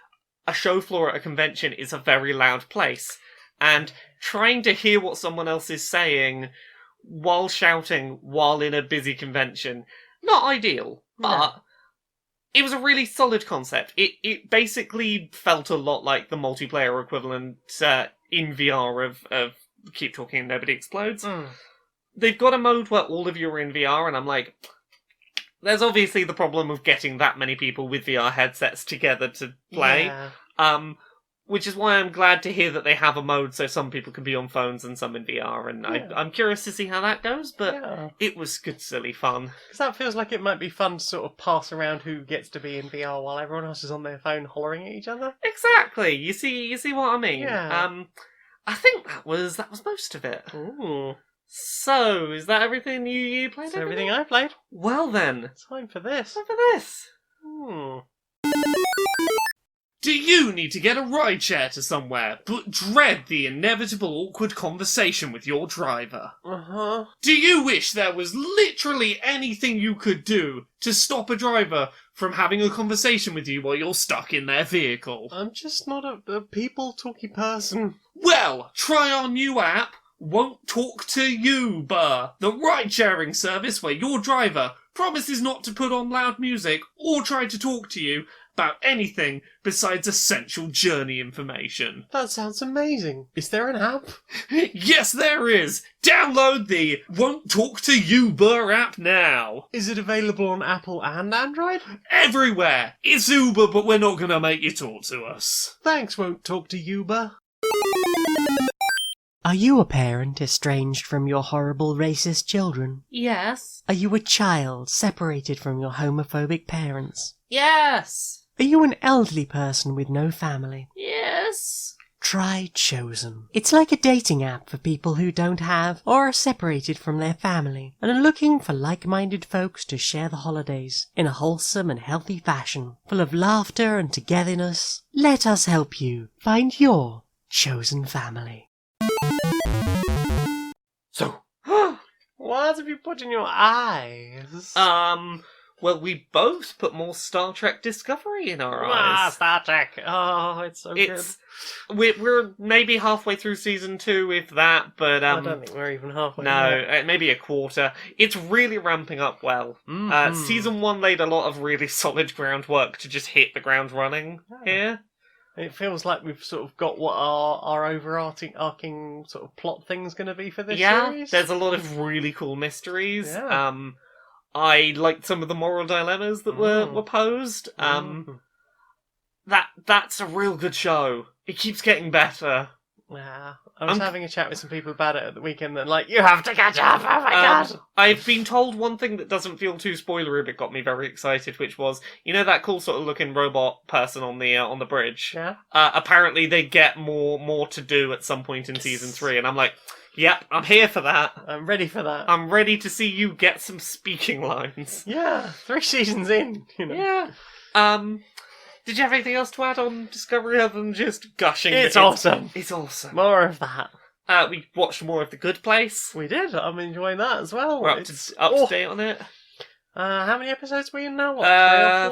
a show floor at a convention is a very loud place, and trying to hear what someone else is saying while shouting while in a busy convention, not ideal, but it was a really solid concept. It basically felt a lot like the multiplayer equivalent in VR of Keep Talking and Nobody Explodes. They've got a mode where all of you are in VR, and I'm like, there's obviously the problem of getting that many people with VR headsets together to play. Yeah. Which is why I'm glad to hear that they have a mode so some people can be on phones and some in VR, and I'm curious to see how that goes, but it was good, silly fun. Because that feels like it might be fun to sort of pass around who gets to be in VR while everyone else is on their phone hollering at each other. Exactly. You see what I mean? Yeah. I think that was most of it. Ooh. So, is that everything you played? That's everything I played. Well then. Time for this. Do you need to get a rideshare to somewhere, but dread the inevitable awkward conversation with your driver? Uh-huh. Do you wish there was literally anything you could do to stop a driver from having a conversation with you while you're stuck in their vehicle? I'm just not a people-talky person. Well, try our new app, Won't Talk to Uber, the ride-sharing service where your driver promises not to put on loud music or try to talk to you about anything besides essential journey information. That sounds amazing. Is there an app? Yes, there is! Download the Won't Talk to Uber app now! Is it available on Apple and Android? Everywhere! It's Uber, but we're not gonna make you talk to us. Thanks, Won't Talk to Uber. Are you a parent estranged from your horrible racist children? Yes. Are you a child separated from your homophobic parents? Yes. Are you an elderly person with no family? Yes. Try Chosen. It's like a dating app for people who don't have or are separated from their family and are looking for like-minded folks to share the holidays in a wholesome and healthy fashion, full of laughter and togetherness. Let us help you find your chosen family. So, what have you put in your eyes? well, we both put more Star Trek Discovery in our eyes. Star Trek. Oh, it's so good. We're maybe halfway through season 2, if that, but I don't think we're even halfway. No, maybe a quarter. It's really ramping up well. Season 1 laid a lot of really solid groundwork to just hit the ground running here. It feels like we've sort of got what our overarching sort of plot thing's going to be for this series. Yeah, there's a lot of really cool mysteries. Yeah. I liked some of the moral dilemmas that were posed. That's a real good show. It keeps getting better. Yeah, I was having a chat with some people about it at the weekend, and like, you have to catch up. Oh my god! I've been told one thing that doesn't feel too spoilery, but got me very excited, which was, you know, that cool sort of looking robot person on the bridge. Yeah. Apparently, they get more to do at some point in season 3, and I'm like, yep, I'm here for that. I'm ready for that. I'm ready to see you get some speaking lines. Yeah, 3 seasons in. You know. Yeah. Did you have anything else to add on Discovery other than just gushing? It's awesome. It's awesome. More of that. We watched more of The Good Place. We did. I'm enjoying that as well. We're up to date on it. How many episodes are we in now? What,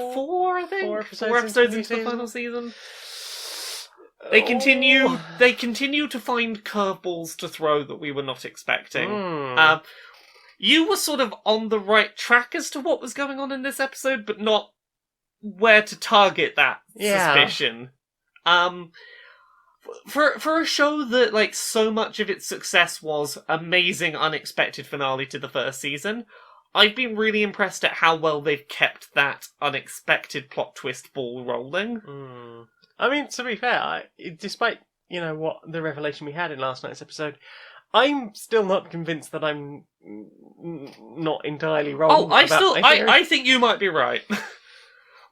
3 or 4, I think. 4 4 episodes into the final season. They continue to find curveballs to throw that we were not expecting. You were sort of on the right track as to what was going on in this episode, but not where to target that suspicion. For a show that, like, so much of its success was amazing, unexpected finale to the first season, I've been really impressed at how well they've kept that unexpected plot twist ball rolling. I mean, to be fair, despite, you know, what the revelation we had in last night's episode, I'm still not convinced that I'm not entirely wrong. I think you might be right.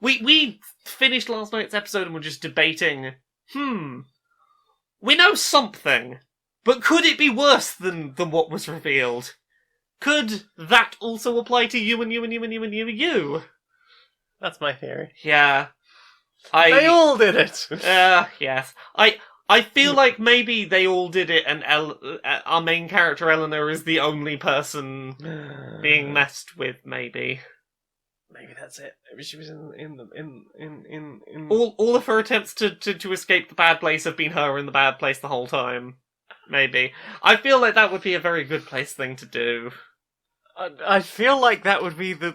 We finished last night's episode and were just debating, we know something, but could it be worse than what was revealed? Could that also apply to you and you and you and you and you and you? That's my theory. Yeah. They all did it! Yes. I feel like maybe they all did it and our main character Eleanor is the only person being messed with, maybe. Maybe that's it. Maybe she was in all of her attempts to escape the bad place have been her in the bad place the whole time. Maybe. I feel like that would be a very good place thing to do. I feel like that would be the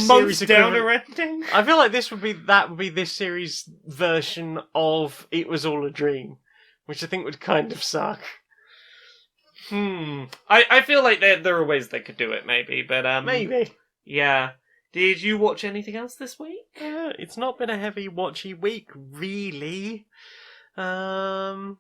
most downer ending. I feel like that would be this series' version of It Was All a Dream, which I think would kind of suck. I feel like there are ways they could do it, maybe, but maybe. Yeah. Did you watch anything else this week? It's not been a heavy watchy week, really. What have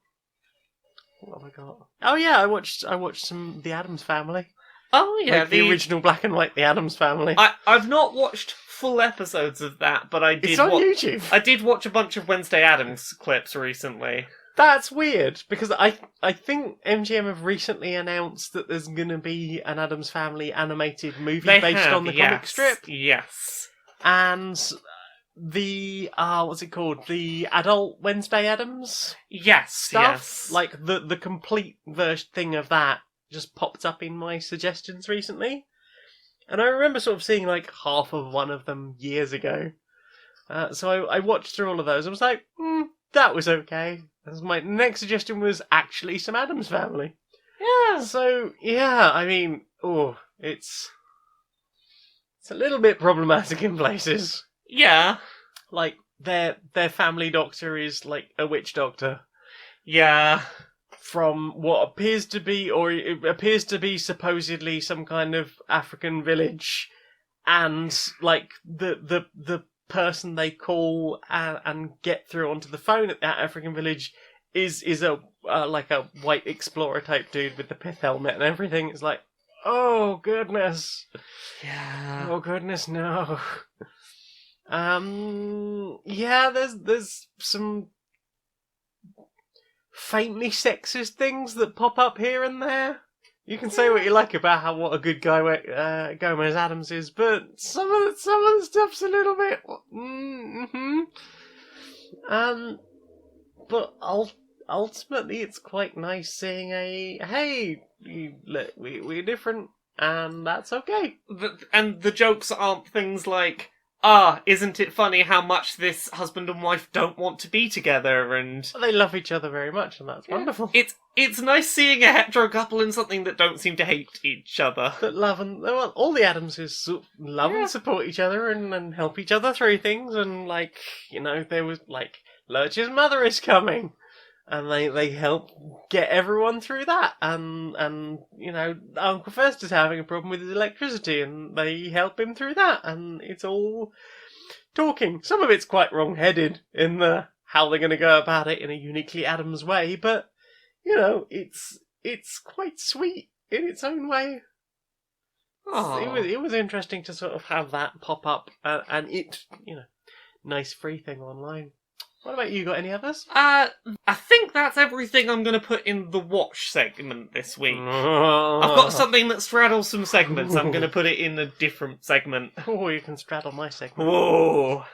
I got? Oh yeah, I watched some The Addams Family. Oh yeah, like the original black and white The Addams Family. I've not watched full episodes of that, but I did. It's on YouTube. I did watch a bunch of Wednesday Addams clips recently. That's weird, because I think MGM have recently announced that there's going to be an Addams Family animated movie based on the comic strip. Yes. And the, what's it called? The adult Wednesday Addams? Yes, stuff? yes. Like, the complete thing of that just popped up in my suggestions recently. And I remember sort of seeing, like, half of one of them years ago. So I watched through all of those. I was like, that was okay. My next suggestion was actually some Addams Family. Yeah. So, yeah, I mean, it's a little bit problematic in places. Yeah. Like, their family doctor is, like, a witch doctor. Yeah. From what appears to be supposedly some kind of African village. And, like, the person they call and get through onto the phone at that African village is a like a white explorer type dude with the pith helmet and everything. It's like, oh goodness, yeah, oh goodness, no. Yeah, there's some faintly sexist things that pop up here and there. You can say what you like about what a good guy Gomez Addams is, but some of the stuff's a little bit. But ultimately, it's quite nice seeing we're different, and that's okay. And the jokes aren't things like, isn't it funny how much this husband and wife don't want to be together, and they love each other very much, and that's wonderful. It's nice seeing a hetero couple in something that don't seem to hate each other. That love all the Addamses love and support each other and help each other through things, and, like, you know, there was, like, Lurch's mother is coming. and they help get everyone through that. And you know, Uncle First is having a problem with his electricity, and they help him through that. And it's all talking. Some of it's quite wrong-headed in the how they're going to go about it in a uniquely Adams way, but you know, it's quite sweet in its own way. It was interesting to sort of have that pop up, and it, you know, nice free thing online. What about you? Got any others? I think that's everything I'm going to put in the watch segment this week. I've got something that straddles some segments. I'm going to put it in a different segment. Oh, you can straddle my segment. Whoa.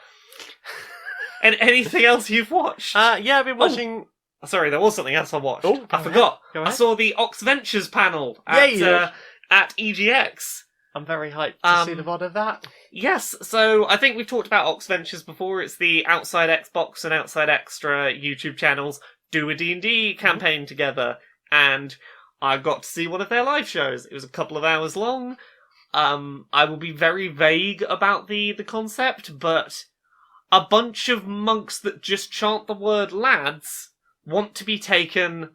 And anything else you've watched? Yeah, I've been watching... Oh, sorry, there was something else I watched. Oh, I forgot. Go ahead. I saw the Ox Ventures panel at EGX. I'm very hyped to see the VOD of that. Yes, so I think we've talked about Ox Ventures before. It's the Outside Xbox and Outside Extra YouTube channels do a D&D campaign together. And I got to see one of their live shows. It was a couple of hours long. I will be very vague about the concept, but a bunch of monks that just chant the word lads want to be taken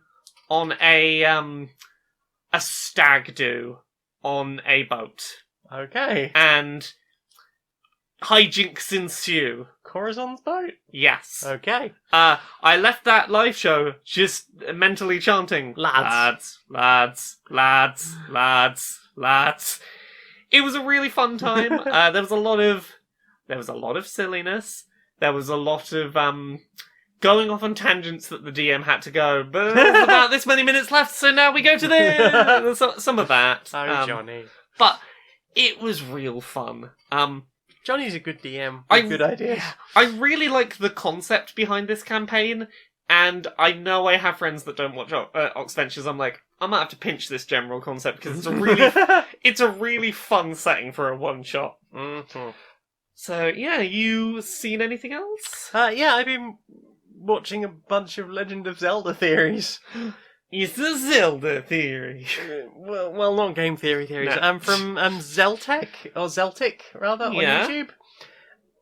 on a stag do on a boat. Okay. And hijinks ensue. Corazon's boat? Yes. Okay. I left that live show just mentally chanting, lads, lads, lads, lads, lads. It was a really fun time. There was a lot of silliness. There was a lot of going off on tangents that the DM had to go. But there's about this many minutes left, so now we go to this. Some of that. Oh, Johnny. But it was real fun. Johnny's a good DM with good ideas. I really like the concept behind this campaign, and I know I have friends that don't watch Ox Ventures. I'm like, I might have to pinch this general concept because it's a really fun setting for a one shot. Mm-hmm. So yeah, you seen anything else? Yeah, I've been watching a bunch of Legend of Zelda theories. It's a Zelda theory. Well, not game theories. No. I'm from Zeltec, or Zeltic, rather, on Yeah. YouTube.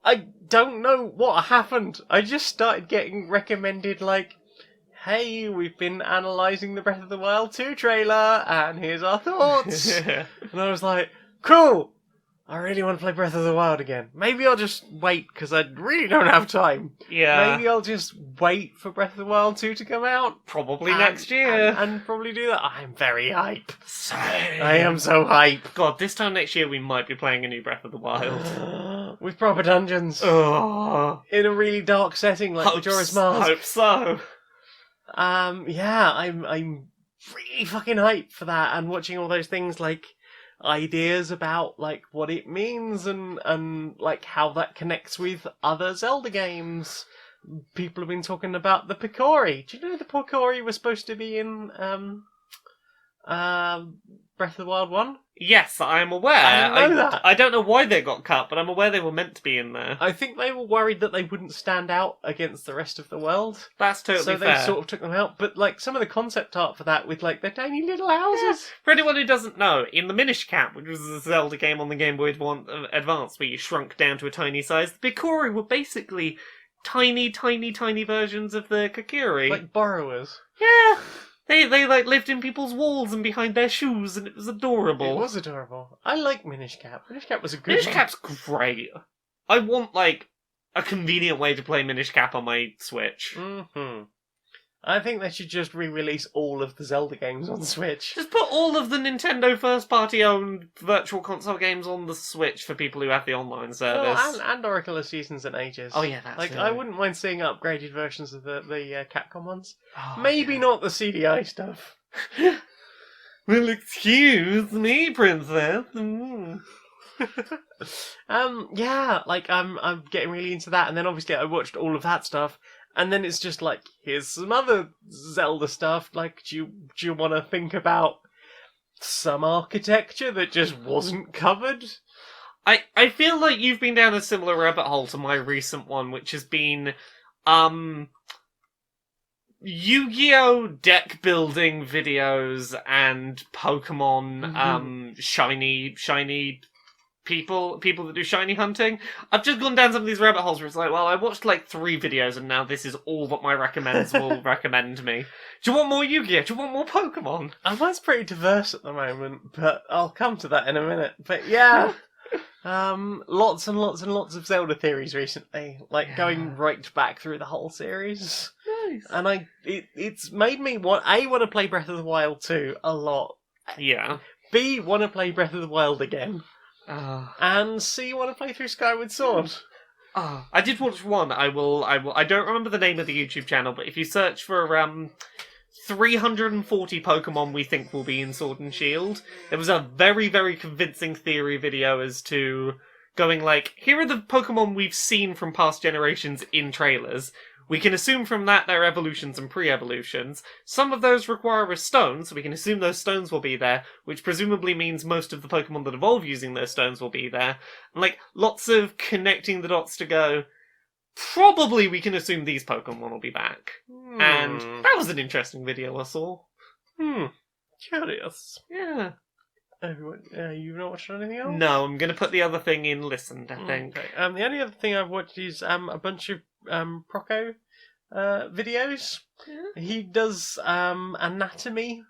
I don't know what happened. I just started getting recommended, like, hey, we've been analysing the Breath of the Wild 2 trailer, and here's our thoughts. And I was like, cool! I really want to play Breath of the Wild again. Maybe I'll just wait, because I really don't have time. Yeah. Maybe I'll just wait for Breath of the Wild 2 to come out. Probably next year. And probably do that. I'm very hype. Same. I am so hype. God, this time next year we might be playing a new Breath of the Wild. With proper dungeons. Oh. In a really dark setting like Majora's Mask. Hope so. Yeah, I'm really fucking hyped for that, and watching all those things like ideas about like what it means and like how that connects with other Zelda games. People have been talking about the Picori. Do you know the Picori was supposed to be in Breath of the Wild 1? Yes, I'm aware. I didn't know that. I don't know why they got cut, but I'm aware they were meant to be in there. I think they were worried that they wouldn't stand out against the rest of the world. That's totally so fair. they sort of took them out. But like some of the concept art for that with like their tiny little houses. For anyone who doesn't know, in the Minish Cap, which was a Zelda game on the Game Boy Advance where you shrunk down to a tiny size, the Picori were basically tiny, tiny, tiny versions of the Kakiri. Like borrowers. Yeah. They like lived in people's walls and behind their shoes, and it was adorable. It was adorable. I like Minish Cap. Minish Cap was a good Minish one. Cap's great. I want like a convenient way to play Minish Cap on my Switch. Mm-hmm. I think they should just re-release all of the Zelda games on Switch. Just put all of the Nintendo first-party owned virtual console games on the Switch for people who have the online service. Well, and Oracle of Seasons and Ages. Oh yeah, that's like it. I wouldn't mind seeing upgraded versions of the Capcom ones. Oh, Maybe yeah. not the CDI stuff. Well, excuse me, princess. Yeah, like I'm getting really into that, and then obviously I watched all of that stuff, and then it's just like, here's some other Zelda stuff. Like, do you want to think about some architecture that just wasn't covered? I feel like you've been down a similar rabbit hole to my recent one, which has been Yu-Gi-Oh! Deck building videos and Pokemon shiny people that do shiny hunting. I've just gone down some of these rabbit holes where it's like, well, I watched like 3 videos and now this is all that my recommends will recommend me. Do you want more Yu-Gi-Oh? Do you want more Pokemon? Mine's pretty diverse at the moment, but I'll come to that in a minute. But yeah, lots and lots and lots of Zelda theories recently, like going right back through the whole series. Nice. And it's made me want to play Breath of the Wild 2 a lot. Yeah. B, want to play Breath of the Wild again. And C, want to play through Skyward Sword. I did watch one. I don't remember the name of the YouTube channel, but if you search for 340 Pokemon we think will be in Sword and Shield, there was a very, very convincing theory video as to going like, here are the Pokemon we've seen from past generations in trailers. We can assume from that they're evolutions and pre-evolutions. Some of those require a stone, so we can assume those stones will be there, which presumably means most of the Pokemon that evolve using those stones will be there. And, like, lots of connecting the dots to go, probably we can assume these Pokemon will be back. And that was an interesting video I saw. Curious. Yeah. You've not watched anything else? No, I'm going to put the other thing in listened, I think. Okay. The only other thing I've watched is a bunch of Proko videos. Yeah. He does anatomy,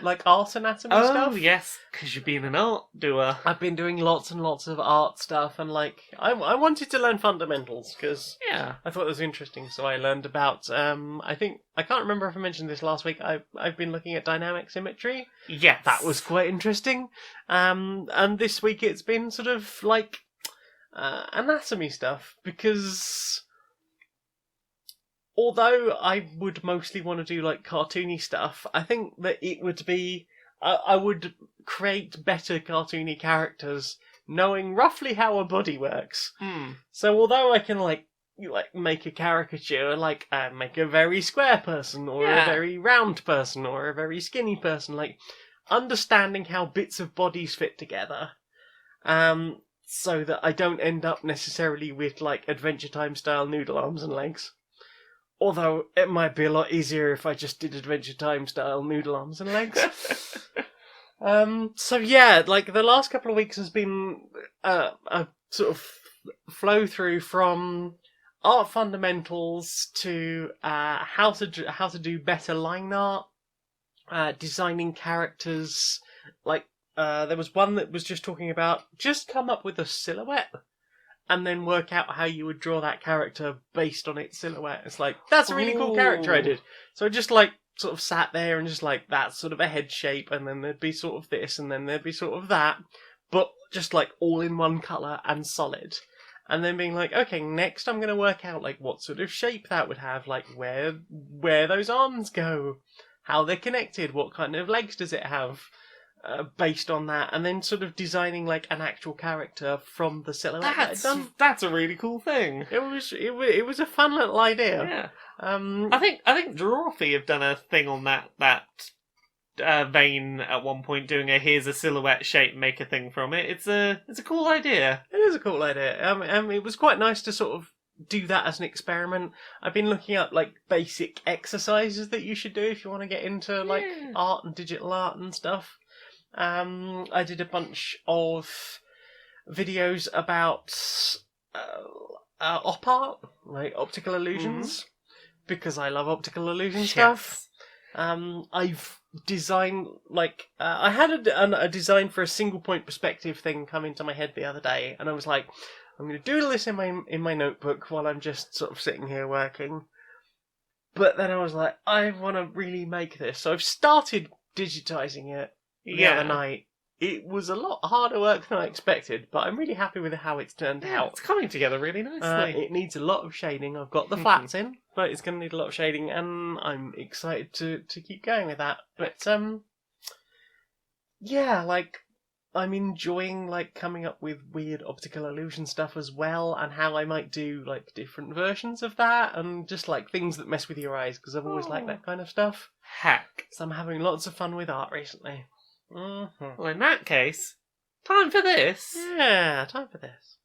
like art anatomy stuff. Oh, yes, because you've been an art doer. I've been doing lots and lots of art stuff, and like I wanted to learn fundamentals because I thought it was interesting. So I learned about I can't remember if I mentioned this last week. I've been looking at dynamic symmetry. Yes, that was quite interesting. And this week it's been sort of like anatomy stuff because although I would mostly want to do like cartoony stuff, I think that it would be I would create better cartoony characters knowing roughly how a body works. So although I can like make a caricature, like make a very square person or a very round person or a very skinny person, like understanding how bits of bodies fit together, so that I don't end up necessarily with like Adventure Time style noodle arms and legs. Although it might be a lot easier if I just did Adventure Time style noodle arms and legs. So yeah, like the last couple of weeks has been a sort of flow through from art fundamentals to how to do better line art, designing characters. Like there was one that was just talking about just come up with a silhouette and then work out how you would draw that character based on its silhouette. It's like, that's a really cool character I did. So I just like sort of sat there and just like, that's sort of a head shape, and then there'd be sort of this, and then there'd be sort of that, but just like all in one colour and solid. And then being like, okay, next I'm going to work out like what sort of shape that would have, like where those arms go, how they're connected, what kind of legs does it have. Based on that, and then sort of designing like an actual character from the silhouette that I'd done. That's a really cool thing. It was a fun little idea. Yeah. I think Drawfee have done a thing on that vein at one point, doing a here's a silhouette shape, make a thing from it. It's a cool idea. It is a cool idea. It was quite nice to sort of do that as an experiment. I've been looking up like basic exercises that you should do if you want to get into like art and digital art and stuff. I did a bunch of videos about op art, like optical illusions, because I love optical illusion stuff. I've designed like I had a design for a single point perspective thing come into my head the other day, and I was like, I'm going to doodle this in my notebook while I'm just sort of sitting here working. But then I was like, I want to really make this, so I've started digitizing it. The other night. It was a lot harder work than I expected, but I'm really happy with how it's turned out. It's coming together really nicely. It needs a lot of shading. I've got the flats in, but it's going to need a lot of shading, and I'm excited to keep going with that. But yeah, like I'm enjoying like coming up with weird optical illusion stuff as well, and how I might do like different versions of that, and just like things that mess with your eyes, because I've always liked that kind of stuff. Heck. So I'm having lots of fun with art recently. Well, in that case, time for this. Yeah, time for this.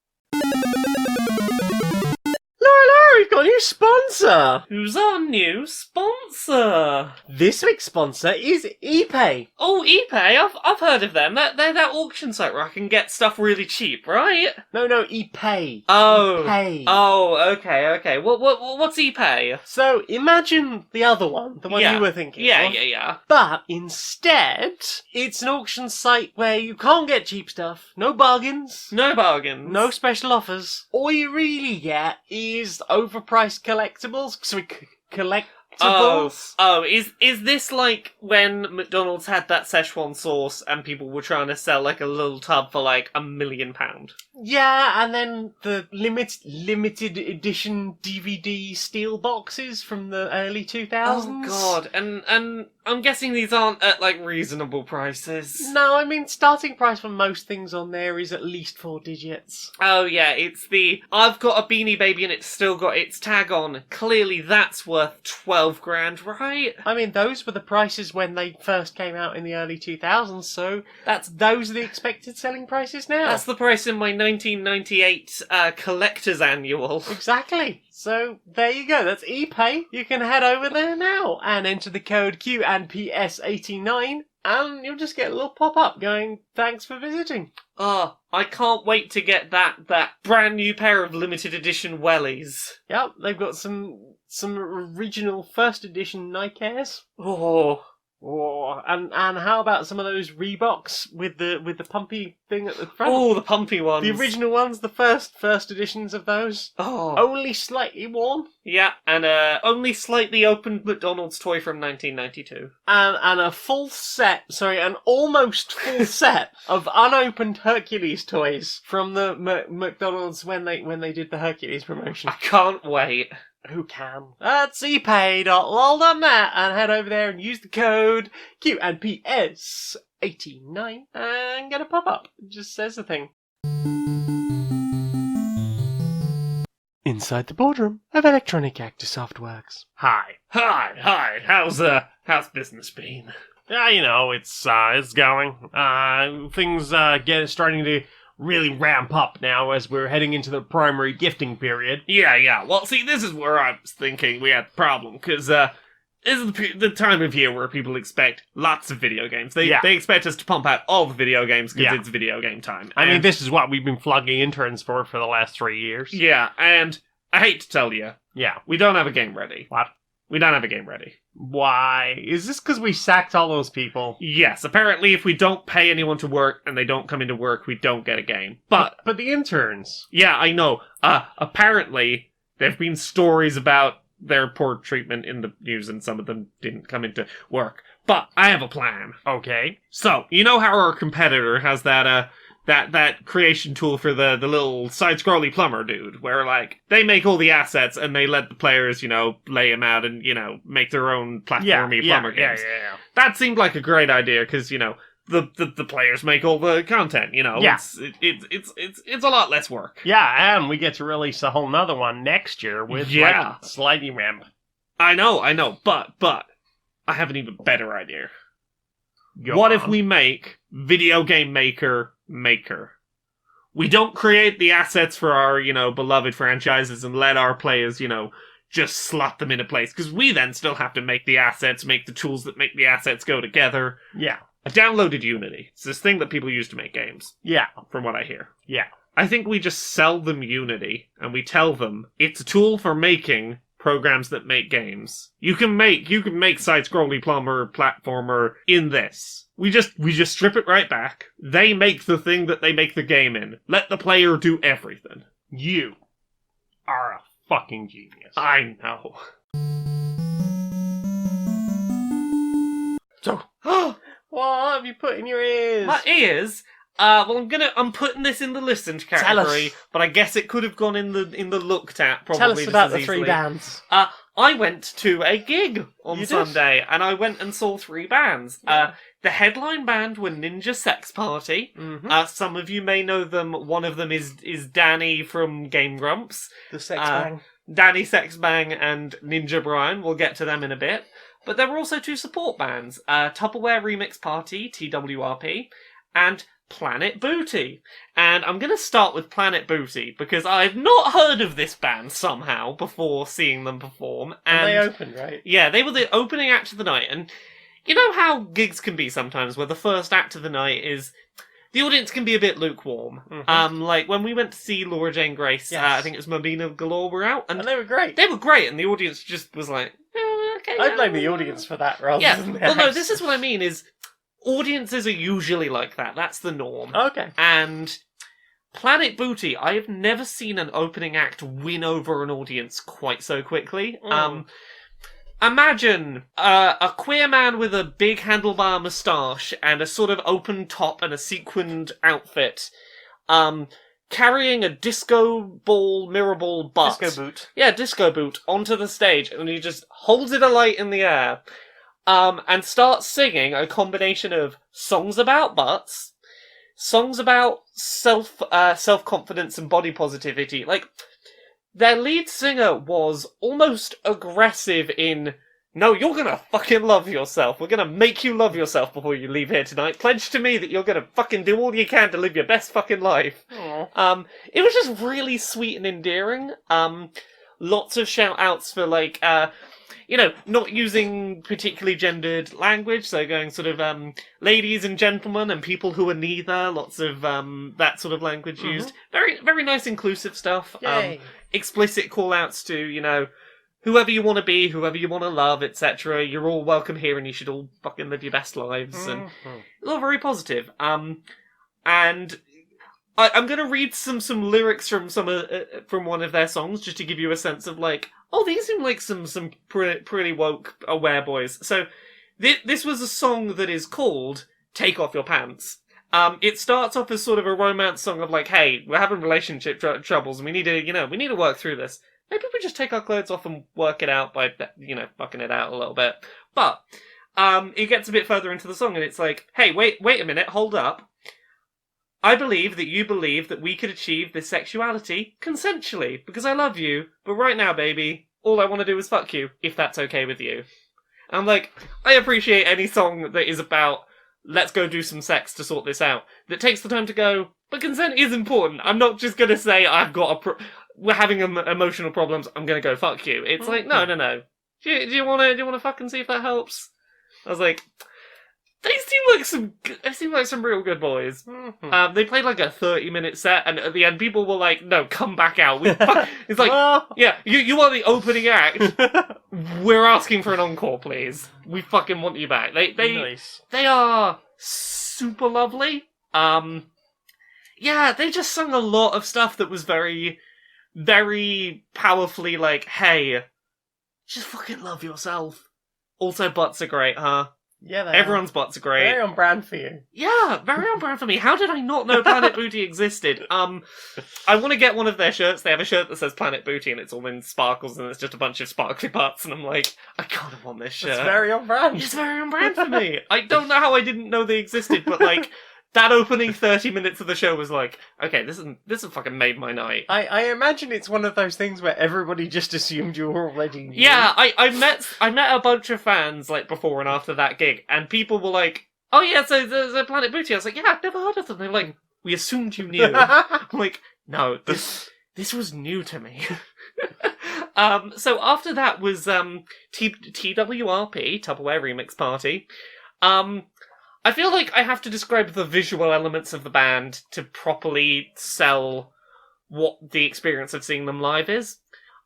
Laura! we've got a new sponsor! Who's our new sponsor? This week's sponsor is ePay. Oh, ePay. I've heard of them. They're that auction site where I can get stuff really cheap, right? No, ePay. Oh. ePay. Oh, okay. What's ePay? So, imagine the other one, the one Yeah. you were thinking Yeah. of. But instead, it's an auction site where you can't get cheap stuff, no bargains, No bargains. no special offers. All you really get is overpriced collectibles. Sorry, collectibles. Oh, is this like when McDonald's had that Szechuan sauce and people were trying to sell like a little tub for like £1 million? Yeah, and then the limited edition DVD steel boxes from the early 2000s. Oh god, and I'm guessing these aren't at like reasonable prices. No, I mean, starting price for most things on there is at least 4 digits. Oh yeah, it's the I've got a Beanie Baby and it's still got its tag on. Clearly that's worth 12 grand, right? I mean, those were the prices when they first came out in the early 2000s, so those are the expected selling prices now. That's the price in my 1998 collector's annual. Exactly. So there you go. That's ePay. You can head over there now and enter the code Q&PS89 and you'll just get a little pop-up going, thanks for visiting. Oh, I can't wait to get that brand new pair of limited edition wellies. Yep, they've got some original first edition Nike Airs. Oh, And how about some of those Reeboks with the pumpy thing at the front? oh, the pumpy ones. The original ones, the first editions of those. Oh, Only slightly worn. yeah, and only slightly opened McDonald's toy from 1992. And a full set, an almost full set of unopened Hercules toys from the McDonald's when they did the Hercules promotion. I can't wait. Who can? That's epay.lol.net and head over there and use the code Q&PS89 and get a pop-up. It just says the thing. Inside the boardroom of Electronic Actor Softworks. Hi. How's business been? Yeah, it's going. Things starting to really ramp up now as we're heading into the primary gifting period. Yeah. Well, see, this is where I was thinking we had the problem, because this is the time of year where people expect lots of video games. They expect us to pump out all the video games because it's video game time. I mean, this is what we've been flogging interns for the last 3 years. Yeah, and I hate to tell you, we don't have a game ready. What? We don't have a game ready. Why? Is this because we sacked all those people? Yes, apparently if we don't pay anyone to work and they don't come into work, we don't get a game. But the interns. Yeah, I know. Apparently there have been stories about their poor treatment in the news and some of them didn't come into work. But I have a plan. Okay. So, you know how our competitor has that creation tool for the little side-scrolly plumber dude, where, like, they make all the assets and they let the players, lay them out and, make their own platformy plumber games. Yeah. That seemed like a great idea, because, the players make all the content, Yeah. It's a lot less work. Yeah, and we get to release a whole nother one next year with, slightly ramp. I know, but I have an even better idea. Go What on. if we make Video Game Maker? We don't create the assets for our, beloved franchises and let our players, just slot them into place. Because we then still have to make the assets, make the tools that make the assets go together. Yeah. I downloaded Unity. It's this thing that people use to make games, Yeah. from what I hear. Yeah. I think we just sell them Unity, and we tell them it's a tool for making programs that make games. You can make side-scrolly plumber, platformer in this. We just strip it right back. They make the thing that they make the game in. Let the player do everything. You are a fucking genius. I know. So, what have you put in your ears? My ears. Well, I'm putting this in the listened category, but I guess it could have gone in the looked at. Probably Tell us just about as the easily. 3 bands. I went to a gig on You did? Sunday, and I went and saw 3 bands. Yeah. The headline band were Ninja Sex Party. Mm-hmm. Some of you may know them. One of them is Danny from Game Grumps. The Sex Bang. Danny Sexbang and Ninja Brian. We'll get to them in a bit. But there were also 2 support bands. Tupperware Remix Party, TWRP, and Planet Booty. And I'm going to start with Planet Booty because I've not heard of this band somehow before seeing them perform. And they opened, right? Yeah, they were the opening act of the night. And you know how gigs can be sometimes where the first act of the night is... The audience can be a bit lukewarm. Mhm. Like when we went to see Laura Jane Grace, Yes. I think it was Mobina Galore were out. And they were great. They were great, and the audience just was like, okay. I blame the audience for that rather Yeah, than the well, no, acts. this is what I mean, is audiences are usually like that. That's the norm. Okay. And Planet Booty, I have never seen an opening act win over an audience quite so quickly. Imagine a queer man with a big handlebar moustache and a sort of open top and a sequined outfit, carrying a disco ball, mirror ball butt. Disco boot. Yeah, disco boot onto the stage, and he just holds it alight in the air, and starts singing a combination of songs about butts, songs about self-confidence and body positivity. Like, their lead singer was almost aggressive in, no, you're gonna fucking love yourself. We're gonna make you love yourself before you leave here tonight. Pledge to me that you're gonna fucking do all you can to live your best fucking life. Aww. It was just really sweet and endearing. Lots of shout-outs for, like, not using particularly gendered language, so going sort of, ladies and gentlemen and people who are neither, lots of, that sort of language used. Very, very nice inclusive stuff. Yay. Explicit call-outs to, whoever you want to be, whoever you want to love, etc. You're all welcome here and you should all fucking live your best lives. And it's all very positive. And I'm going to read some lyrics from from one of their songs just to give you a sense of like, oh, these seem like some pretty woke aware boys. So this was a song that is called "Take Off Your Pants." It starts off as sort of a romance song of like, hey, we're having relationship troubles and we need to work through this. Maybe we just take our clothes off and work it out by fucking it out a little bit. But it gets a bit further into the song and it's like, hey, wait a minute, hold up. I believe that you believe that we could achieve this sexuality consensually, because I love you, but right now, baby, all I want to do is fuck you, if that's okay with you. And I'm like, I appreciate any song that is about, let's go do some sex to sort this out, that takes the time to go, but consent is important. I'm not just going to say, we're having emotional problems, I'm going to go fuck you. It's like, no. Do you want to fucking see if that helps? I was like... They seem like some real good boys. They played like a 30-minute set, and at the end, people were like, "No, come back out." It's like, yeah, you are the opening act. We're asking for an encore, please. We fucking want you back. Nice. They are super lovely. Yeah, they just sung a lot of stuff that was very, very powerfully like, "Hey, just fucking love yourself." Also, butts are great, huh? Yeah, Everyone's butts are great. Very on brand for you. Yeah, very on brand for me. How did I not know Planet Booty existed? I want to get one of their shirts. They have a shirt that says Planet Booty and it's all in sparkles and it's just a bunch of sparkly butts and I'm like, I kind of want this shirt. It's very on brand. It's very on brand for me. I don't know how I didn't know they existed, but like, that opening 30 minutes of the show was like, okay, this has fucking made my night. I imagine it's one of those things where everybody just assumed you already knew. Yeah, I met a bunch of fans like before and after that gig, and people were like, "Oh yeah, so the Planet Booty." I was like, "Yeah, I've never heard of them." They're like, "We assumed you knew." I'm like, "No, this was new to me." So after that was TWRP, Tupperware Remix Party. I feel like I have to describe the visual elements of the band to properly sell what the experience of seeing them live is.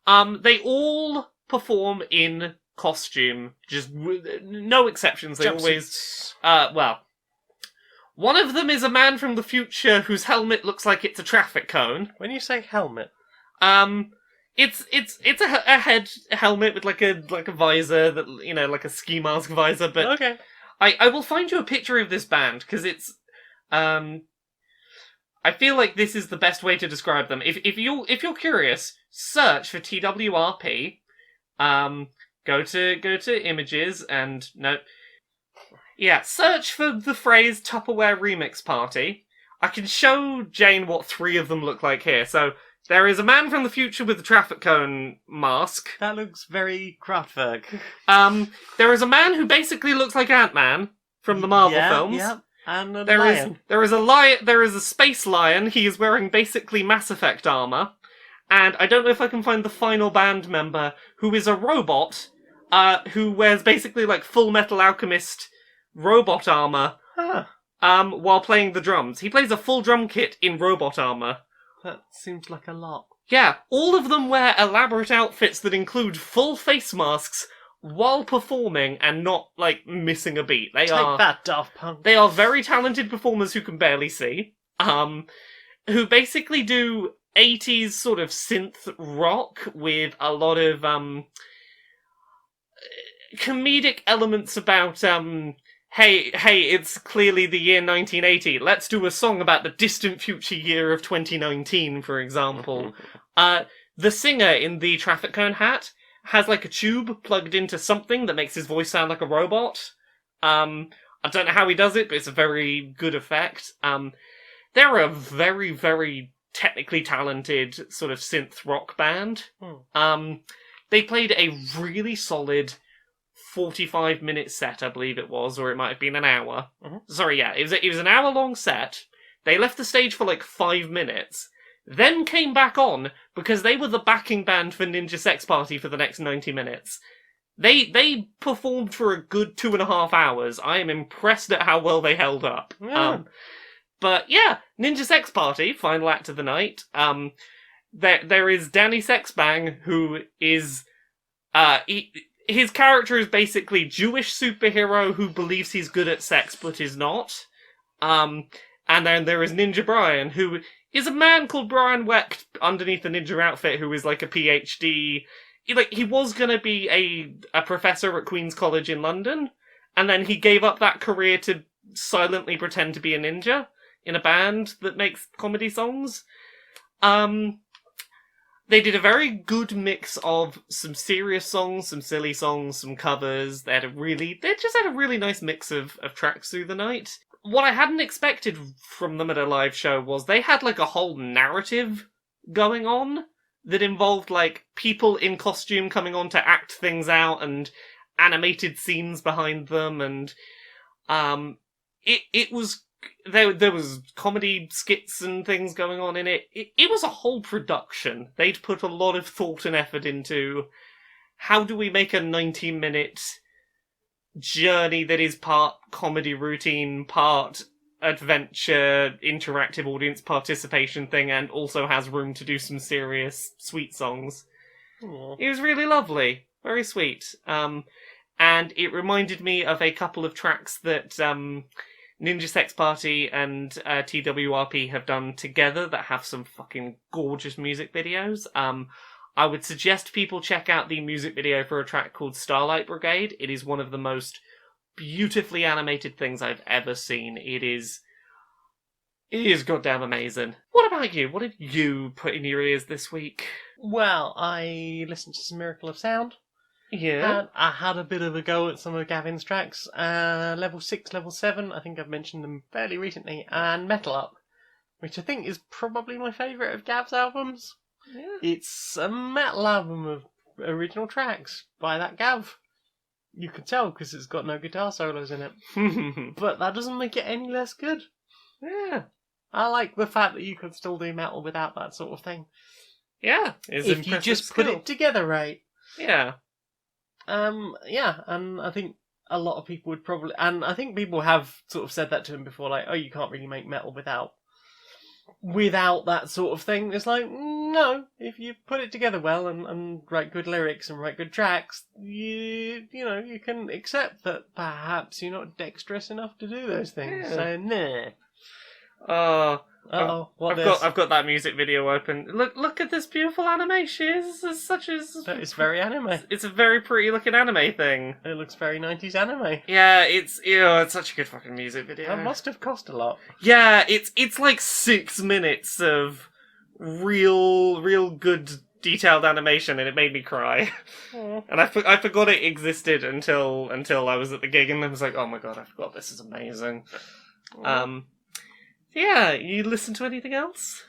They all perform in costume, just no exceptions. They always, one of them is a man from the future whose helmet looks like it's a traffic cone. When you say helmet, it's a head helmet with like a visor that like a ski mask visor, but okay. I will find you a picture of this band, because it's... I feel like this is the best way to describe them. If you're curious, search for TWRP, go to images, and... No. Yeah, search for the phrase Tupperware Remix Party. I can show Jane what 3 of them look like here. So, there is a man from the future with a traffic cone mask. That looks very Kraftwerk. There is a man who basically looks like Ant-Man from the Marvel films. Yeah. And a There is lion. there is a lion. There is a space lion. He is wearing basically Mass Effect armor, and I don't know if I can find the final band member who is a robot, who wears basically like Full Metal Alchemist robot armor, Huh. while playing the drums. He plays a full drum kit in robot armor. That seems like a lot. Yeah, all of them wear elaborate outfits that include full face masks while performing and not, like, missing a beat. Take that, Daft Punk. They are very talented performers who can barely see, who basically do 80s sort of synth rock with a lot of, comedic elements about, hey, it's clearly the year 1980. Let's do a song about the distant future year of 2019, for example. The singer in the traffic cone hat has like a tube plugged into something that makes his voice sound like a robot. I don't know how he does it, but it's a very good effect. They're a very, very technically talented sort of synth rock band. They played a really solid 45-minute set, I believe it was, or it might have been an hour. Sorry, yeah, it was an hour-long set. They left the stage for like 5 minutes, then came back on because they were the backing band for Ninja Sex Party for the next 90 minutes. They performed for a good 2.5 hours. I am impressed at how well they held up. Yeah. But yeah, Ninja Sex Party, final act of the night. There is Danny Sexbang, who is his character is basically Jewish superhero who believes he's good at sex but is not. And then there is Ninja Brian, who is a man called Brian Wecht underneath the ninja outfit who is like a PhD. He was going to be a professor at Queen's College in London, and then he gave up that career to silently pretend to be a ninja in a band that makes comedy songs. They did a very good mix of some serious songs, some silly songs, some covers. They just had a really nice mix of tracks through the night. What I hadn't expected from them at a live show was they had like a whole narrative going on that involved like people in costume coming on to act things out and animated scenes behind them, and it was there was comedy skits and things going on in it. It was a whole production. They'd put a lot of thought and effort into how do we make a 90-minute journey that is part comedy routine, part adventure, interactive audience participation thing, and also has room to do some serious, sweet songs. Aww. It was really lovely. Very sweet. And it reminded me of a couple of tracks that Ninja Sex Party and TWRP have done together that have some fucking gorgeous music videos. I would suggest people check out the music video for a track called Starlight Brigade. It is one of the most beautifully animated things I've ever seen. It is goddamn amazing. What about you? What did you put in your ears this week? Well, I listened to some Miracle of Sound. Yeah. And I had a bit of a go at some of Gavin's tracks. Level 6, Level 7, I think I've mentioned them fairly recently. And Metal Up, which I think is probably my favourite of Gav's albums. Yeah. It's a metal album of original tracks by that Gav. You can tell because it's got no guitar solos in it. But that doesn't make it any less good. Yeah. I like the fact that you can still do metal without that sort of thing. Yeah. If you just put it together right. Yeah. Yeah, and I think a lot of people would probably... And I think people have sort of said that to him before, like, oh, you can't really make metal without that sort of thing. It's like, no, if you put it together well and write good lyrics and write good tracks, you can accept that perhaps you're not dexterous enough to do those things. Yeah. So, nah. I've got that music video open. Look at this beautiful animation. It's very anime. It's a very pretty looking anime thing. It looks very 90s anime. Yeah, it's such a good fucking music video. That must have cost a lot. Yeah, it's like 6 minutes of real good detailed animation, and it made me cry. Aww. And I forgot it existed until I was at the gig, and I was like, oh my god, I forgot this is amazing. Aww. Yeah, you listen to anything else?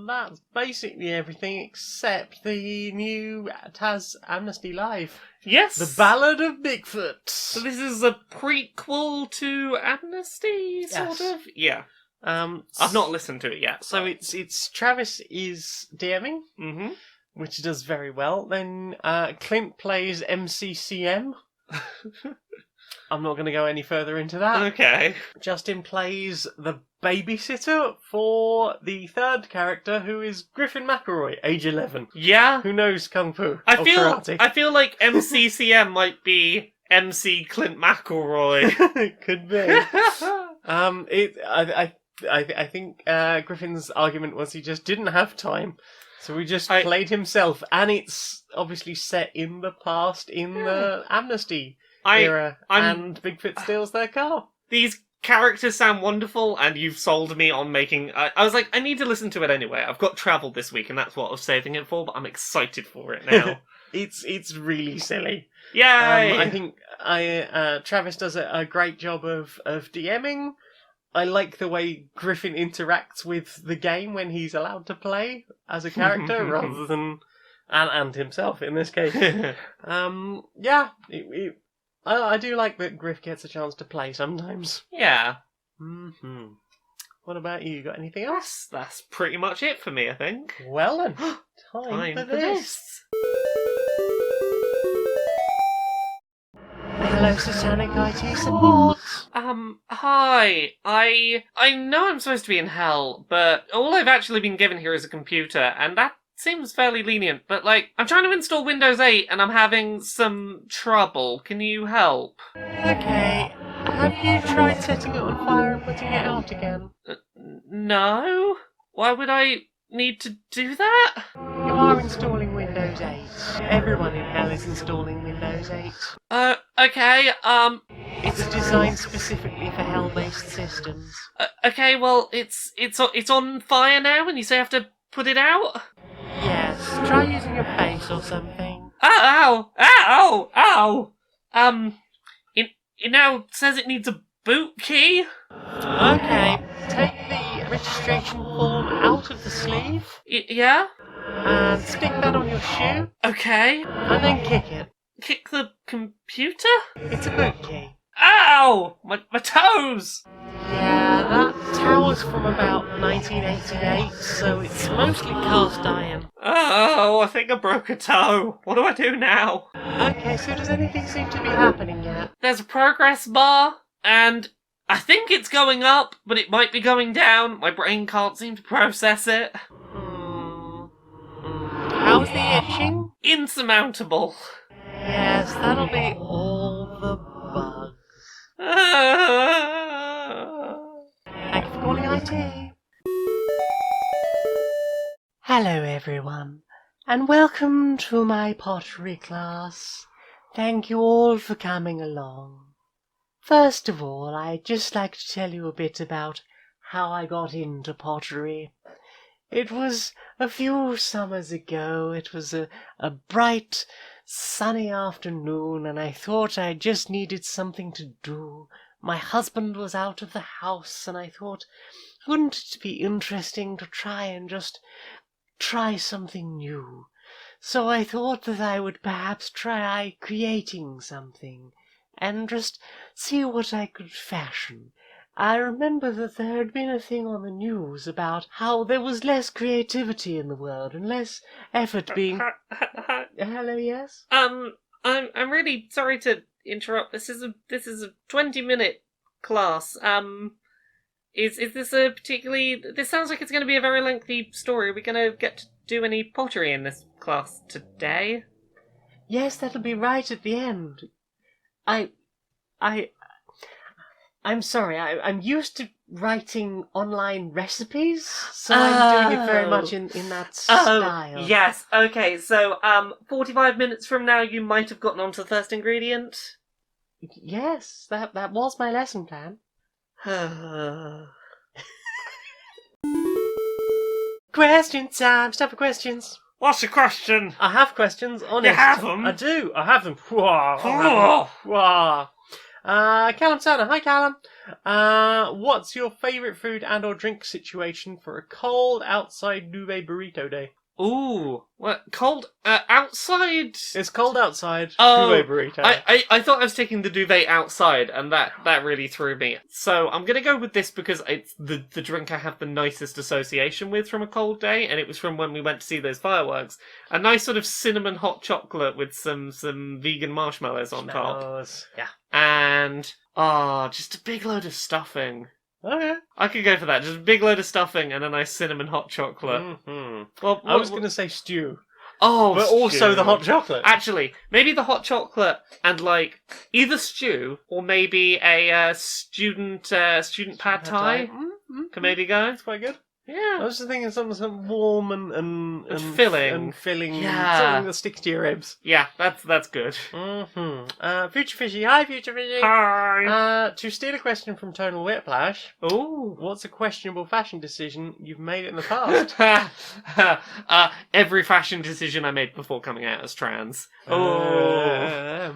That's basically everything except the new Taz Amnesty Live. Yes. The Ballad of Bigfoot. So this is a prequel to Amnesty, sort Yes. of? Yeah. I've not listened to it yet. So it's Travis is DMing, Mm-hmm. which he does very well. Then Clint plays MCCM. I'm not going to go any further into that. Okay. Justin plays the babysitter for the third character, who is Griffin McElroy, age 11, Yeah. who knows Kung Fu I or feel karate. like MCCM might be MC Clint McElroy. Could be. I think Griffin's argument was he just didn't have time, so he just played himself, and it's obviously set in the past, in the Amnesty era, and Bigfoot steals their car. These characters sound wonderful, and you've sold me on making... I was like, I need to listen to it anyway. I've got travel this week, and that's what I was saving it for, but I'm excited for it now. It's really silly. Yay! I think Travis does a great job of DMing. I like the way Griffin interacts with the game when he's allowed to play as a character rather than and himself in this case. I do like that Griff gets a chance to play sometimes. Yeah. Mm-hmm. What about you? Got anything else? That's pretty much it for me, I think. Well then, time for this. Hello, Satanic IT Support. Hi. I know I'm supposed to be in hell, but all I've actually been given here is a computer, and that seems fairly lenient, but like, I'm trying to install Windows 8 and I'm having some trouble. Can you help? Okay. Have you tried setting it on fire and putting it out again? No? Why would I need to do that? You are installing Windows 8. Everyone in hell is installing Windows 8. Okay, It's designed specifically for hell-based systems. Okay, well, it's on fire now and you say I have to put it out? Yes, try using a base or something. Ow! Ow! Ow! It now says it needs a boot key? Okay, take the registration form out of the sleeve. Yeah? And stick that on your shoe. Okay. And then kick it. Kick the computer? It's a boot key. Ow! My toes! Yeah, that tower's from about 1988, so it's mostly cast iron. Oh, I think I broke a toe. What do I do now? Okay, so does anything seem to be happening yet? There's a progress bar, and I think it's going up, but it might be going down. My brain can't seem to process it. How's the itching? Insurmountable. Yes, that'll be all the bugs. Thank you for calling IT. Hello everyone, and welcome to my pottery class. Thank you all for coming along. First of all, I'd just like to tell you a bit about how I got into pottery. It was a few summers ago. It was a bright, sunny afternoon, and I thought I just needed something to do. My husband was out of the house, and I thought, wouldn't it be interesting to try something new? So I thought that I would perhaps try creating something, and just see what I could fashion. I remember that there had been a thing on the news about how there was less creativity in the world and less effort being... Hello, yes? I'm really sorry to interrupt. This is a 20-minute class. Is this a particularly... This sounds like it's going to be a very lengthy story. Are we going to get to do any pottery in this class today? Yes, that'll be right at the end. I'm sorry, I'm used to writing online recipes, so I'm doing it very much in that style. Yes, okay, so 45 minutes from now you might have gotten onto the first ingredient? Yes, that was my lesson plan. Question time, stop for questions. What's your question? I have questions, honest. You have them? I do, I have them. Whoa. Callum Turner. Hi, Callum. What's your favourite food and or drink situation for a cold outside Nube Burrito Day? Ooh, what cold outside? It's cold outside. Oh, Nube Burrito. I thought I was taking the duvet outside, and that really threw me. So I'm gonna go with this because it's the drink I have the nicest association with from a cold day, and it was from when we went to see those fireworks. A nice sort of cinnamon hot chocolate with some vegan marshmallows on top, Smells. Yeah. and just a big load of stuffing. Okay. I could go for that. Just a big load of stuffing and a nice cinnamon hot chocolate. Mm-hmm. Well, I was going to say stew, oh, but also stew. the hot chocolate. Actually, maybe the hot chocolate and like either stew or maybe a student pad thai Mm-hmm. can maybe go. That's quite good. I Yeah, was just thinking something warm and filling. and filling. Yeah. Something that sticks to your ribs. yeah, that's good. Mm-hmm. Future Fishy. Hi, Future Fishy. Hi. To steal a question from Tonal Whiplash, Ooh. what's a questionable fashion decision you've made in the past? Every fashion decision I made before coming out as trans. Oh.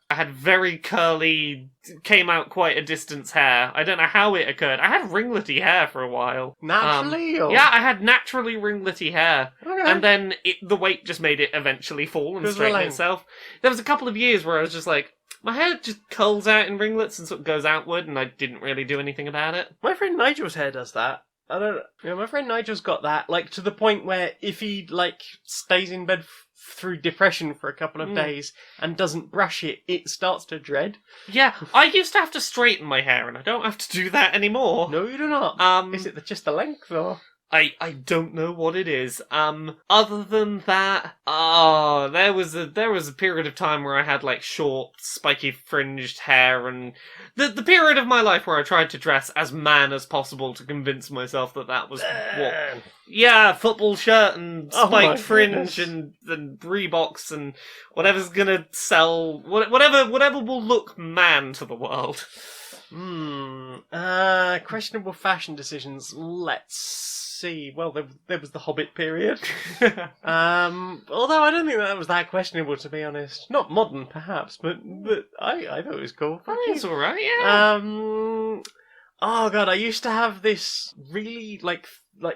I had very curly, came out quite a distance hair. I don't know how it occurred. I had ringlety hair for a while. Naturally? or... Yeah, I had naturally ringlety hair. Okay. And then the weight just made it eventually fall and Because straighten like- itself. There was a couple of years where I was just like, my hair just curls out in ringlets and sort of goes outward, and I didn't really do anything about it. My friend Nigel's hair does that. I don't. Yeah, my friend Nigel's got that, like to the point where if he like stays in bed through depression for a couple of days and doesn't brush it, it starts to dread. Yeah, I used to have to straighten my hair, and I don't have to do that anymore. No, you do not. Is it just the length, or? I don't know what it is. Other than that, there was a period of time where I had like short, spiky fringed hair, and the period of my life where I tried to dress as man as possible to convince myself that was what. Yeah, football shirt and Oh my spiked fringe goodness. and Reeboks and whatever's gonna sell, whatever will look man to the world. Questionable fashion decisions. Let's see. Well, there was the Hobbit period. Although I don't think that was that questionable, to be honest. Not modern, perhaps, but I thought it was cool. I think it's alright, yeah. Oh god, I used to have this really like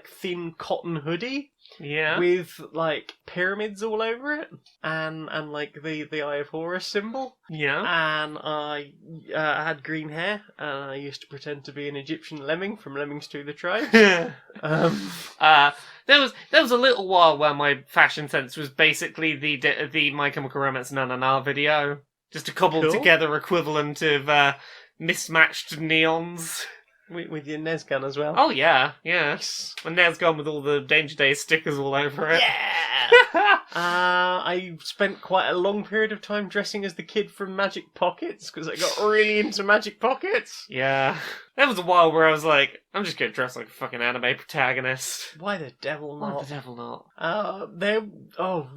thin cotton hoodie Yeah. with like pyramids all over it, and like the Eye of Horus symbol. Yeah. And I had green hair, and I used to pretend to be an Egyptian lemming from Lemmings to the Tribe. There was a little while where my fashion sense was basically the My Chemical Romance Na Na Na video, just a cobbled Cool. together equivalent of mismatched neons. With your Nes gun as well. Oh yeah, yeah. And there's gone with all the Danger Days stickers all over it. Yeah! I spent quite a long period of time dressing as the kid from Magic Pockets, because I got really into Magic Pockets. Yeah. There was a while where I was like, I'm just gonna dress like a fucking anime protagonist. Why the devil Why not? the devil not?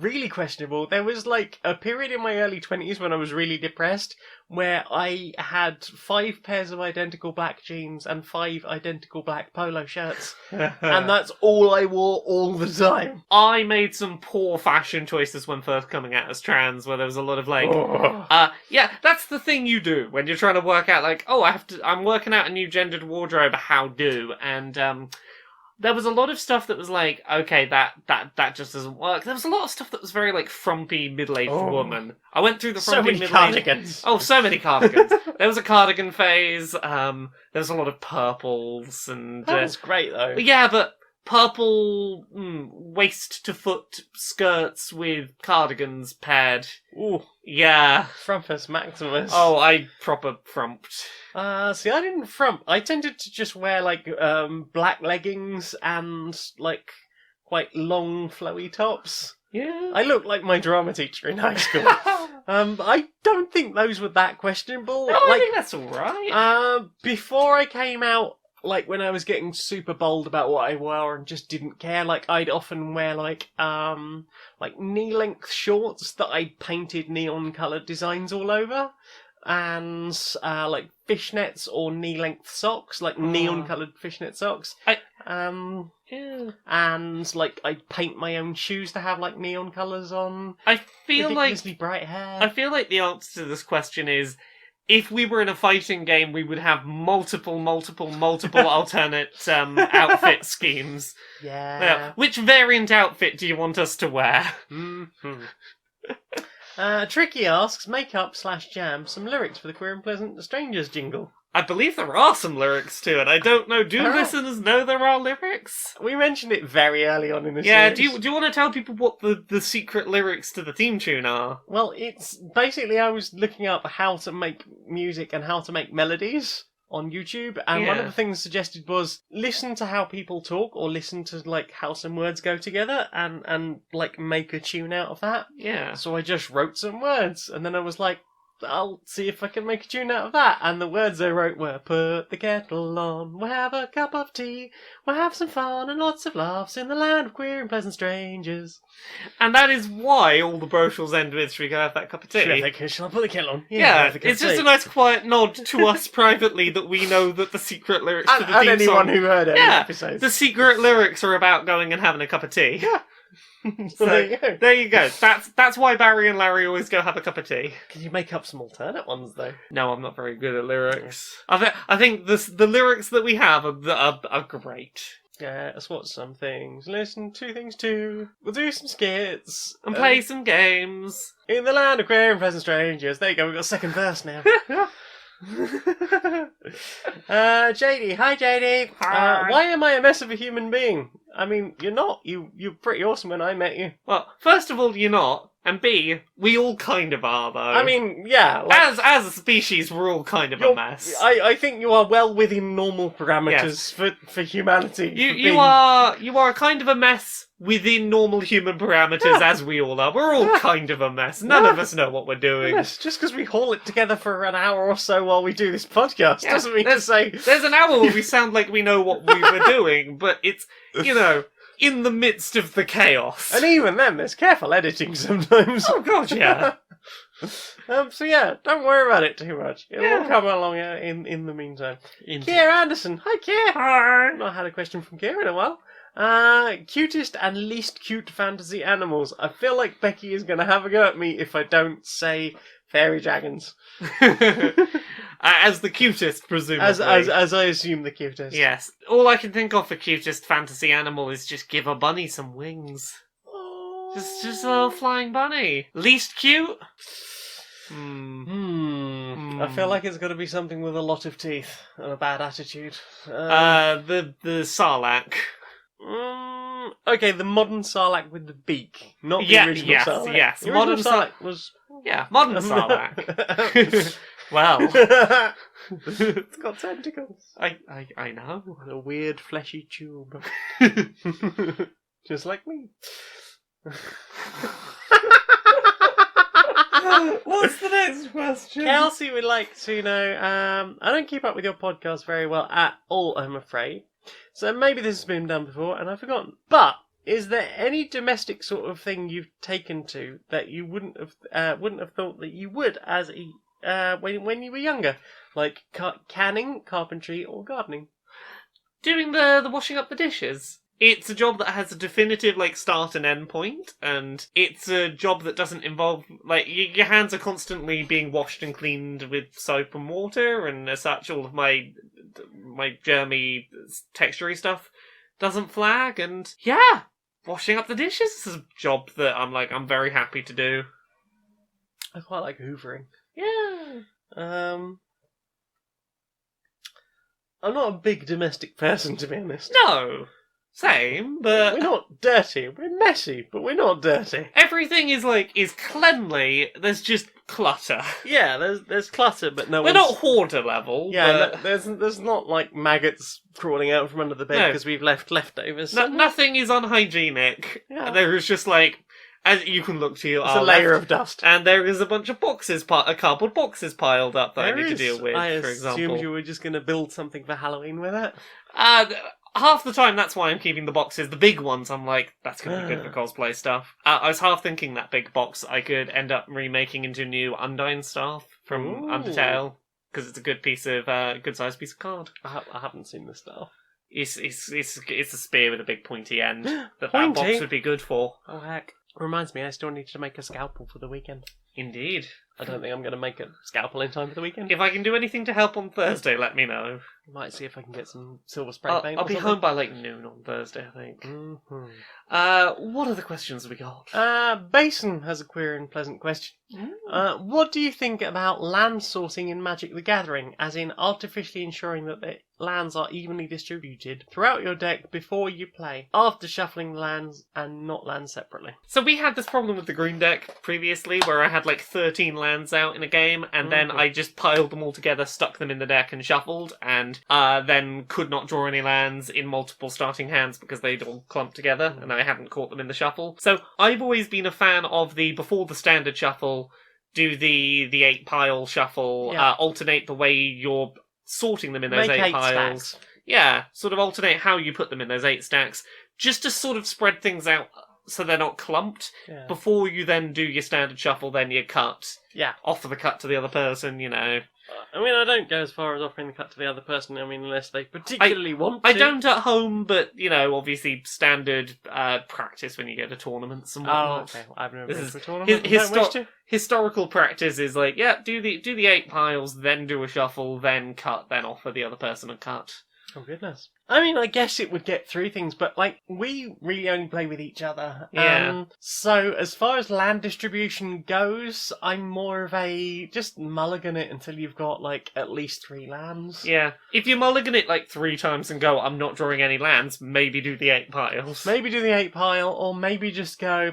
Really questionable. There was like a period in my early 20s when I was really depressed, where I had 5 pairs of identical black jeans and 5 identical black polo shirts, and that's all I wore all the time. I made some poor fashion choices when first coming out as trans, where there was a lot of like, yeah, that's the thing you do when you're trying to work out like, I'm working out a new gendered wardrobe, how do, and there was a lot of stuff that was like, okay, that just doesn't work. There was a lot of stuff that was very like frumpy middle-aged woman. I went through the So frumpy many middle-aged... cardigans. Oh, so many cardigans. There was a cardigan phase. There was a lot of purples and That was great though. yeah, but purple waist to foot skirts with cardigans paired. Ooh, Yeah. Frumpus Maximus. Oh, I proper frumped. See, I didn't frump. I tended to just wear like black leggings and like quite long flowy tops. Yeah. I looked like my drama teacher in high school. I don't think those were that questionable. No, I like, think that's alright. before I came out, like when I was getting super bold about what I wore and just didn't care, like I'd often wear like knee-length shorts that I painted neon-coloured designs all over, and like fishnets or knee-length socks, like neon-coloured fishnet socks. Yeah. And like I'd paint my own shoes to have like neon colours on. I feel like Ridiculously bright hair. I feel like the answer to this question is if we were in a fighting game, we would have multiple alternate outfit schemes. Yeah. Which variant outfit do you want us to wear? Mm-hmm. Tricky asks, make up/jam some lyrics for the Queer and Pleasant Strangers jingle. I believe there are some lyrics to it. I don't know. Do listeners know there are lyrics? We mentioned it very early on in the Yeah, series. do you want to tell people what the secret lyrics to the theme tune are? Well, it's basically I was looking up how to make music and how to make melodies on YouTube, and one of the things suggested was listen to how people talk, or listen to like how some words go together, and like make a tune out of that. Yeah. So I just wrote some words, and then I was like, I'll see if I can make a tune out of that. And the words I wrote were, put the kettle on, we'll have a cup of tea, we'll have some fun and lots of laughs in the land of queer and pleasant strangers. And that is why all the brochures end with, should we go have that cup of tea? Shall I put the kettle on? Yeah, it's just a nice quiet nod to us privately that we know that the secret lyrics to the theme and anyone song... who heard any episodes. The secret lyrics are about going and having a cup of tea. Yeah. So there you go. There you go. That's why Barry and Larry always go have a cup of tea. Can you make up some alternate ones though? No, I'm not very good at lyrics. I think the lyrics that we have are great. Yeah, let's watch some things. Listen to things too. We'll do some skits. And play some games. In the land of queer and pleasant strangers. There you go, we've got a second verse now. JD, hi JD. Hi. Why am I a mess of a human being? I mean, you're not. You're pretty awesome when I met you. Well, first of all, you're not. And B, we all kind of are, though. I mean, yeah. Like, as a species, we're all kind of a mess. I think you are well within normal parameters for humanity. You are kind of a mess within normal human parameters, as we all are. We're all kind of a mess. None of us know what we're doing. Yes, just because we haul it together for an hour or so while we do this podcast doesn't mean to say... There's an hour where we sound like we know what we were doing, but it's, in the midst of the chaos. And even then, there's careful editing sometimes. Oh, God, yeah. So yeah, don't worry about it too much. It'll all come along in the meantime. Indeed. Kier Anderson. Hi, Kier. Hi. I've not had a question from Kier in a while. Cutest and least cute fantasy animals. I feel like Becky is going to have a go at me if I don't say fairy dragons. As the cutest, presumably. As I assume the cutest. Yes. All I can think of for cutest fantasy animal is just give a bunny some wings. Oh. Just a little flying bunny. Least cute? I feel like it's got to be something with a lot of teeth and a bad attitude. The Sarlacc. Okay, the modern Sarlacc with the beak, not the original Sarlacc. Yes, the modern original Sarlacc was... Yeah, modern Sarlacc. Well, it's got tentacles. I know. And a weird fleshy tube. Just like me. What's the next question? Kelsey would like to know, I don't keep up with your podcast very well at all, I'm afraid. So maybe this has been done before and I've forgotten. But is there any domestic sort of thing you've taken to that you wouldn't have thought that you would as when you were younger, like canning, carpentry, or gardening? Doing the washing up the dishes. It's a job that has a definitive start and end point, and it's a job that doesn't involve your hands are constantly being washed and cleaned with soap and water, and as such, all of my germy, textury stuff doesn't flag. And yeah, washing up the dishes is a job that I'm very happy to do. I quite like hoovering. Yeah. I'm not a big domestic person, to be honest. No. Same, but we're not dirty. We're messy, but we're not dirty. Everything is cleanly. There's just clutter. Yeah, there's clutter, but we're not hoarder level. Yeah, but... there's not maggots crawling out from under the bed because we've left leftovers. Nothing is unhygienic. Yeah. There is just as you can look to your it's a layer of dust, and there is a bunch of cardboard boxes piled up that I need to deal with. I for example, assumed you were just going to build something for Halloween with it. Half the time, that's why I'm keeping the boxes. The big ones, I'm like, that's going to be good for cosplay stuff. I was half thinking that big box I could end up remaking into new Undyne staff from Undertale, because it's a good sized piece of card. I haven't seen the staff. It's a spear with a big pointy end that Pointy? box would be good for. Oh heck! Reminds me, I still need to make a scalpel for the weekend. Indeed. I don't think I'm going to make a scalpel in time for the weekend. If I can do anything to help on Thursday, let me know. Might see if I can get some silver spray paint. I'll or be something. home by like noon on Thursday, I think. Mhm. What other questions have we got? Basin has a queer and pleasant question. What do you think about land sorting in Magic the Gathering, as in artificially ensuring that the lands are evenly distributed throughout your deck before you play, after shuffling the lands and not lands separately? So we had this problem with the green deck previously, where I had like 13 lands out in a game, and then I just piled them all together, stuck them in the deck, and shuffled, and then could not draw any lands in multiple starting hands because they'd all clumped together, and I hadn't caught them in the shuffle. So I've always been a fan of before the standard shuffle, do the 8-pile shuffle, alternate the way you're sorting them in those Make 8 8 piles. stacks. Yeah, sort of alternate how you put them in those 8 stacks, just to sort of spread things out so they're not clumped. Yeah. Before you then do your standard shuffle, then you cut. Yeah. Offer the cut to the other person, you know. I mean, I don't go as far as offering the cut to the other person, I mean, unless they particularly want to. I don't at home, but, you know, obviously standard practice when you go to tournaments and whatnot. Oh, okay. Well, I've never This been is to a tournament. I don't wish to. Historical practice is like, do the 8 piles, then do a shuffle, then cut, then offer the other person a cut. Oh, goodness. I mean, I guess it would get through things, but, like, we really only play with each other. Yeah. So, as far as land distribution goes, I'm more of a just mulligan it until you've got, like, at least 3 lands. Yeah. If you mulligan it like 3 times and go, I'm not drawing any lands, maybe do the 8 piles. Maybe do the 8 pile, or maybe just go,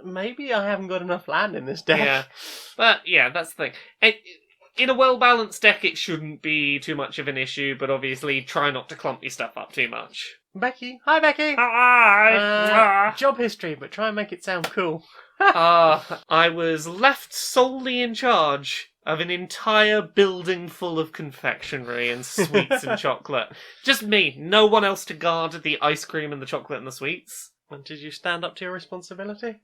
maybe I haven't got enough land in this deck. Yeah. But, yeah, that's the thing. In a well-balanced deck, it shouldn't be too much of an issue, but obviously try not to clump your stuff up too much. Becky. Hi, Becky. Hi! Job history, but try and make it sound cool. I was left solely in charge of an entire building full of confectionery and sweets and chocolate. Just me. No one else to guard the ice cream and the chocolate and the sweets. And did you stand up to your responsibility?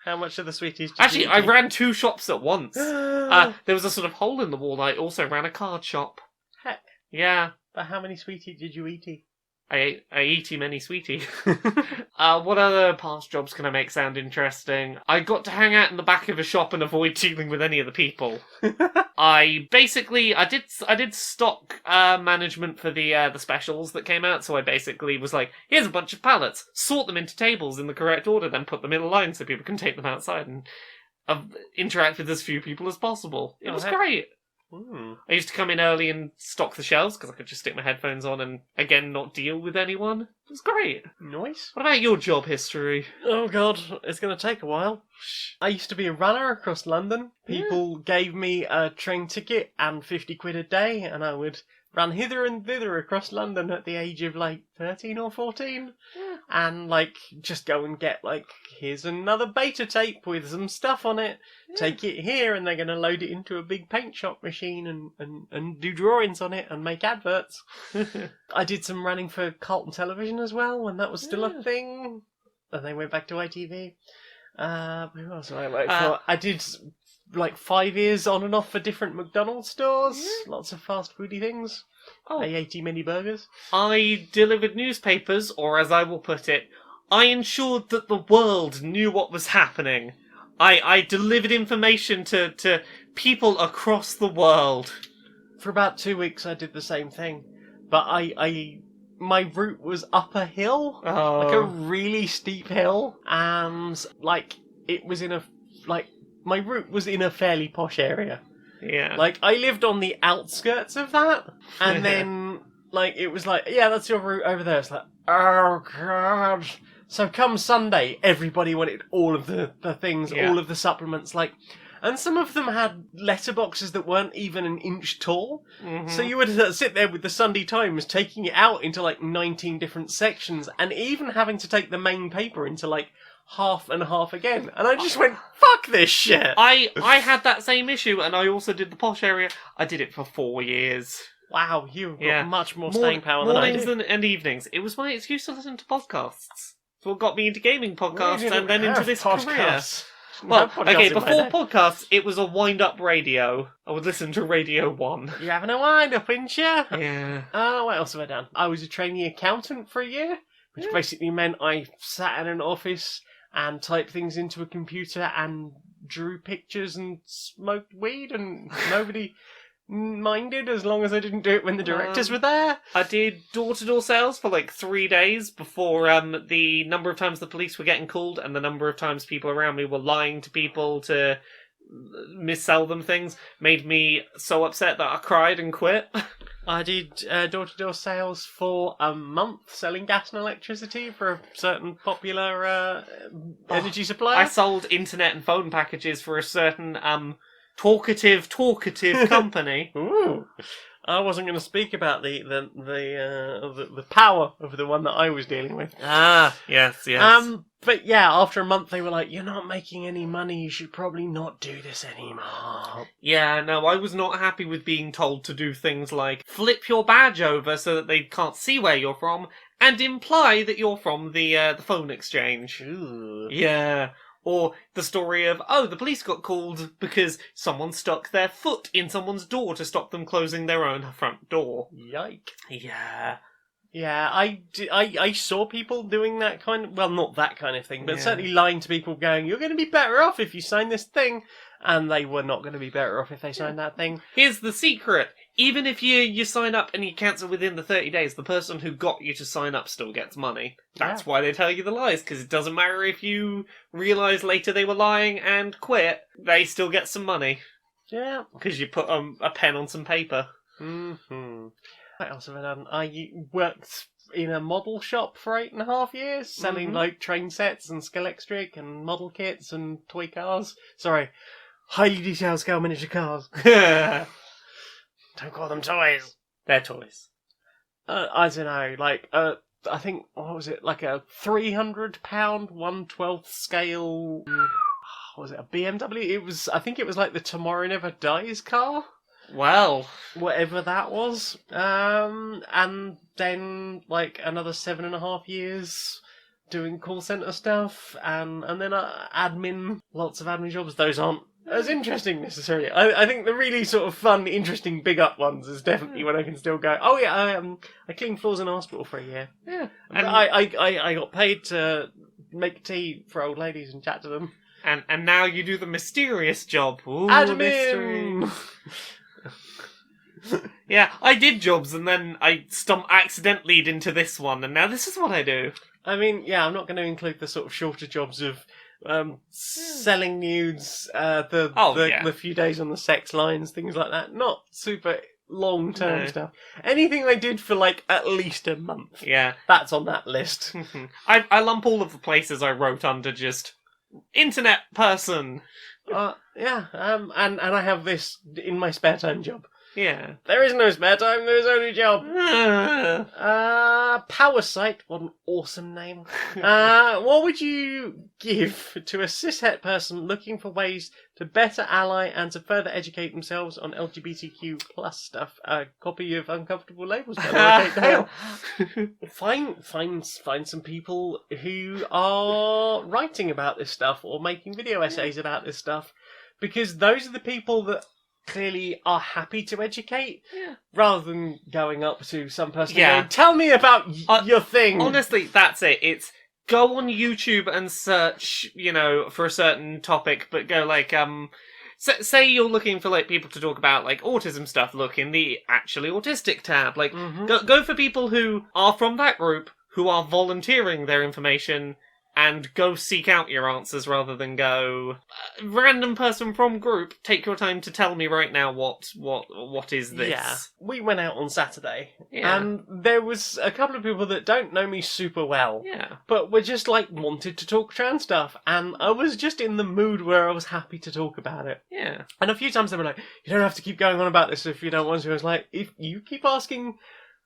How much of the sweeties did Actually, you I eat? ran 2 shops at once. There was a sort of hole in the wall. I also ran a card shop. Heck. Yeah. But how many sweeties did you eat? I eat him any sweetie. What other past jobs can I make sound interesting? I got to hang out in the back of a shop and avoid dealing with any of the people. I did stock management for the specials that came out, so I basically was like, here's a bunch of pallets, sort them into tables in the correct order, then put them in a line so people can take them outside and interact with as few people as possible. It was great. I used to come in early and stock the shelves because I could just stick my headphones on and, again, not deal with anyone. It was great. Nice. What about your job history? Oh god, it's going to take a while. I used to be a runner across London. People gave me a train ticket and 50 quid a day, and I would run hither and thither across London at the age of, 13 or 14. And, just go and get, here's another beta tape with some stuff on it. Take it here, and they're going to load it into a big paint shop machine and do drawings on it and make adverts. I did some running for Carlton Television as well, when that was still a thing. And they went back to ITV. Who else did I work for? I did 5 years on and off for different McDonald's stores. Lots of fast foody things. A80 mini burgers. I delivered newspapers, or as I will put it, I ensured that the world knew what was happening. I delivered information to people across the world. For about 2 weeks I did the same thing. But my route was up a hill. Like a really steep hill. And, it was in my route was in a fairly posh area. Yeah. I lived on the outskirts of that. And then, it was that's your route over there. It's oh, God. So come Sunday, everybody wanted all of the things, all of the supplements, and some of them had letterboxes that weren't even an inch tall. Mm-hmm. So you would sit there with the Sunday Times, taking it out into 19 different sections, and even having to take the main paper into half and half again. And I just went, fuck this shit! I had that same issue, and I also did the posh area. I did it for 4 years. Wow, you've got much more staying power than I do. Mornings and evenings. It was my excuse to listen to podcasts. It's what got me into gaming podcasts and then into this career. Well, okay, before podcasts, it was a wind-up radio. I would listen to Radio 1. You're having a wind-up, ain't you? Yeah. What else have I done? I was a trainee accountant for a year, which basically meant I sat in an office and typed things into a computer and drew pictures and smoked weed, and nobody minded as long as I didn't do it when the directors were there. I did door-to-door sales for like 3 days before the number of times the police were getting called and the number of times people around me were lying to people to missell them things made me so upset that I cried and quit. I did door-to-door sales for a month, selling gas and electricity for a certain popular energy supplier. I sold internet and phone packages for a certain talkative company. Ooh. I wasn't going to speak about the power of the one that I was dealing with. Ah, yes. But yeah, after a month they were like, "You're not making any money. You should probably not do this anymore." Yeah, no, I was not happy with being told to do things like flip your badge over so that they can't see where you're from and imply that you're from the phone exchange. Ooh. Yeah. Or the story of, oh, the police got called because someone stuck their foot in someone's door to stop them closing their own front door. Yike. Yeah. Yeah, I saw people doing that kind of, well, not that kind of thing, but Yeah. certainly lying to people going, "You're going to be better off if you sign this thing," and they were not going to be better off if they signed that thing. Here's the secret. Even if you sign up and you cancel within the 30 days, the person who got you to sign up still gets money. That's why they tell you the lies, because it doesn't matter if you realise later they were lying and quit, they still get some money. Yeah. Because you put a pen on some paper. Mm-hmm. What else have I done? I worked in a model shop for 8.5 years, selling like train sets and Scalextric and model kits and toy cars. Sorry, highly detailed scale miniature cars. Don't call them toys. They're toys. I don't know, like, I think, what was it, like a £300 1/12 scale, what was it, a BMW? I think it was like the Tomorrow Never Dies car. Well, Whatever that was. And then, like, another 7.5 years doing call centre stuff, and then admin, lots of admin jobs. Those aren't as interesting necessarily. I think the really sort of fun, interesting, big up ones is definitely when I can still go, oh yeah, I cleaned floors in a hospital for a year. yeah. And I got paid to make tea for old ladies and chat to them. And now you do the mysterious job. Ooh, Admin! Yeah, I did jobs and then I accidentally into this one, and now this is what I do. I mean, yeah, I'm not going to include the sort of shorter jobs of selling nudes, the few days on the sex lines, things like that. Not super long-term stuff. Anything I did for like at least a month. Yeah. That's on that list. I lump all of the places I wrote under just internet person. Yeah, and I have this in my spare time job. Yeah. There is no spare time, there is only job. Power Site, what an awesome name. What would you give to a cishet person looking for ways to better ally and to further educate themselves on LGBTQ plus stuff? A copy of Uncomfortable Labels by Kate Dale. Find some people who are writing about this stuff or making video essays about this stuff, because those are the people that clearly are happy to educate, rather than going up to some person and going, tell me about your thing. Honestly, that's it. It's go on YouTube and search, for a certain topic, but go like, say you're looking for like people to talk about like autism stuff, look in the actually autistic tab. Like, go for people who are from that group, who are volunteering their information, and go seek out your answers rather than go, random person from group, take your time to tell me right now what is this. Yeah. We went out on Saturday, and there was a couple of people that don't know me super well, but were just like wanted to talk trans stuff, and I was just in the mood where I was happy to talk about it. Yeah. And a few times they were like, you don't have to keep going on about this if you don't want to. I was like, if you keep asking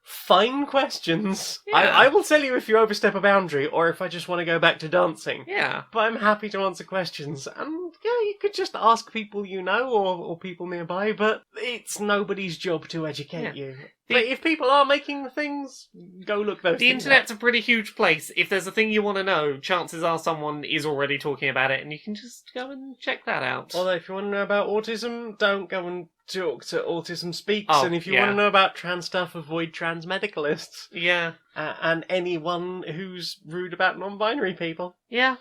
fine questions, I will tell you if you overstep a boundary or if I just want to go back to dancing. Yeah. But I'm happy to answer questions. And you could just ask people you know or people nearby, but it's nobody's job to educate you. But if people are making the things, go look those The things internet's up. a pretty huge place. If there's a thing you want to know, chances are someone is already talking about it, and you can just go and check that out. Although if you want to know about autism, don't go and talk to Autism Speaks. Oh, and if you want to know about trans stuff, avoid trans medicalists. Yeah. And anyone who's rude about non-binary people. Yeah.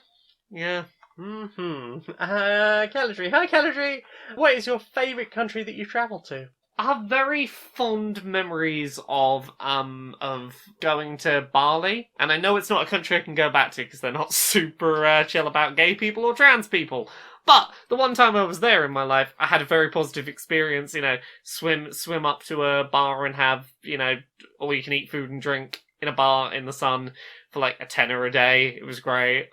Yeah. Calidri. Hi, Calidri. What is your favourite country that you've travelled to? I have very fond memories of going to Bali, and I know it's not a country I can go back to because they're not super chill about gay people or trans people. But the one time I was there in my life, I had a very positive experience. You know, swim up to a bar and have all you can eat food and drink in a bar in the sun for like a tenner a day. It was great.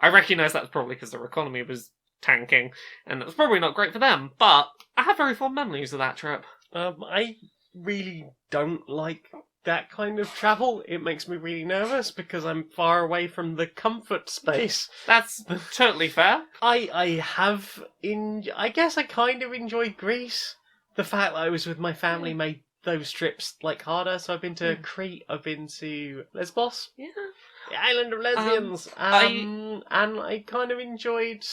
I recognise that's probably because their economy was tanking, and it was probably not great for them, but I have very fond memories of that trip. I really don't like that kind of travel. It makes me really nervous because I'm far away from the comfort space. That's totally fair. I guess I kind of enjoyed Greece. The fact that I was with my family made those trips like harder. So I've been to Crete, I've been to Lesbos, Yeah. the island of lesbians, and I kind of enjoyed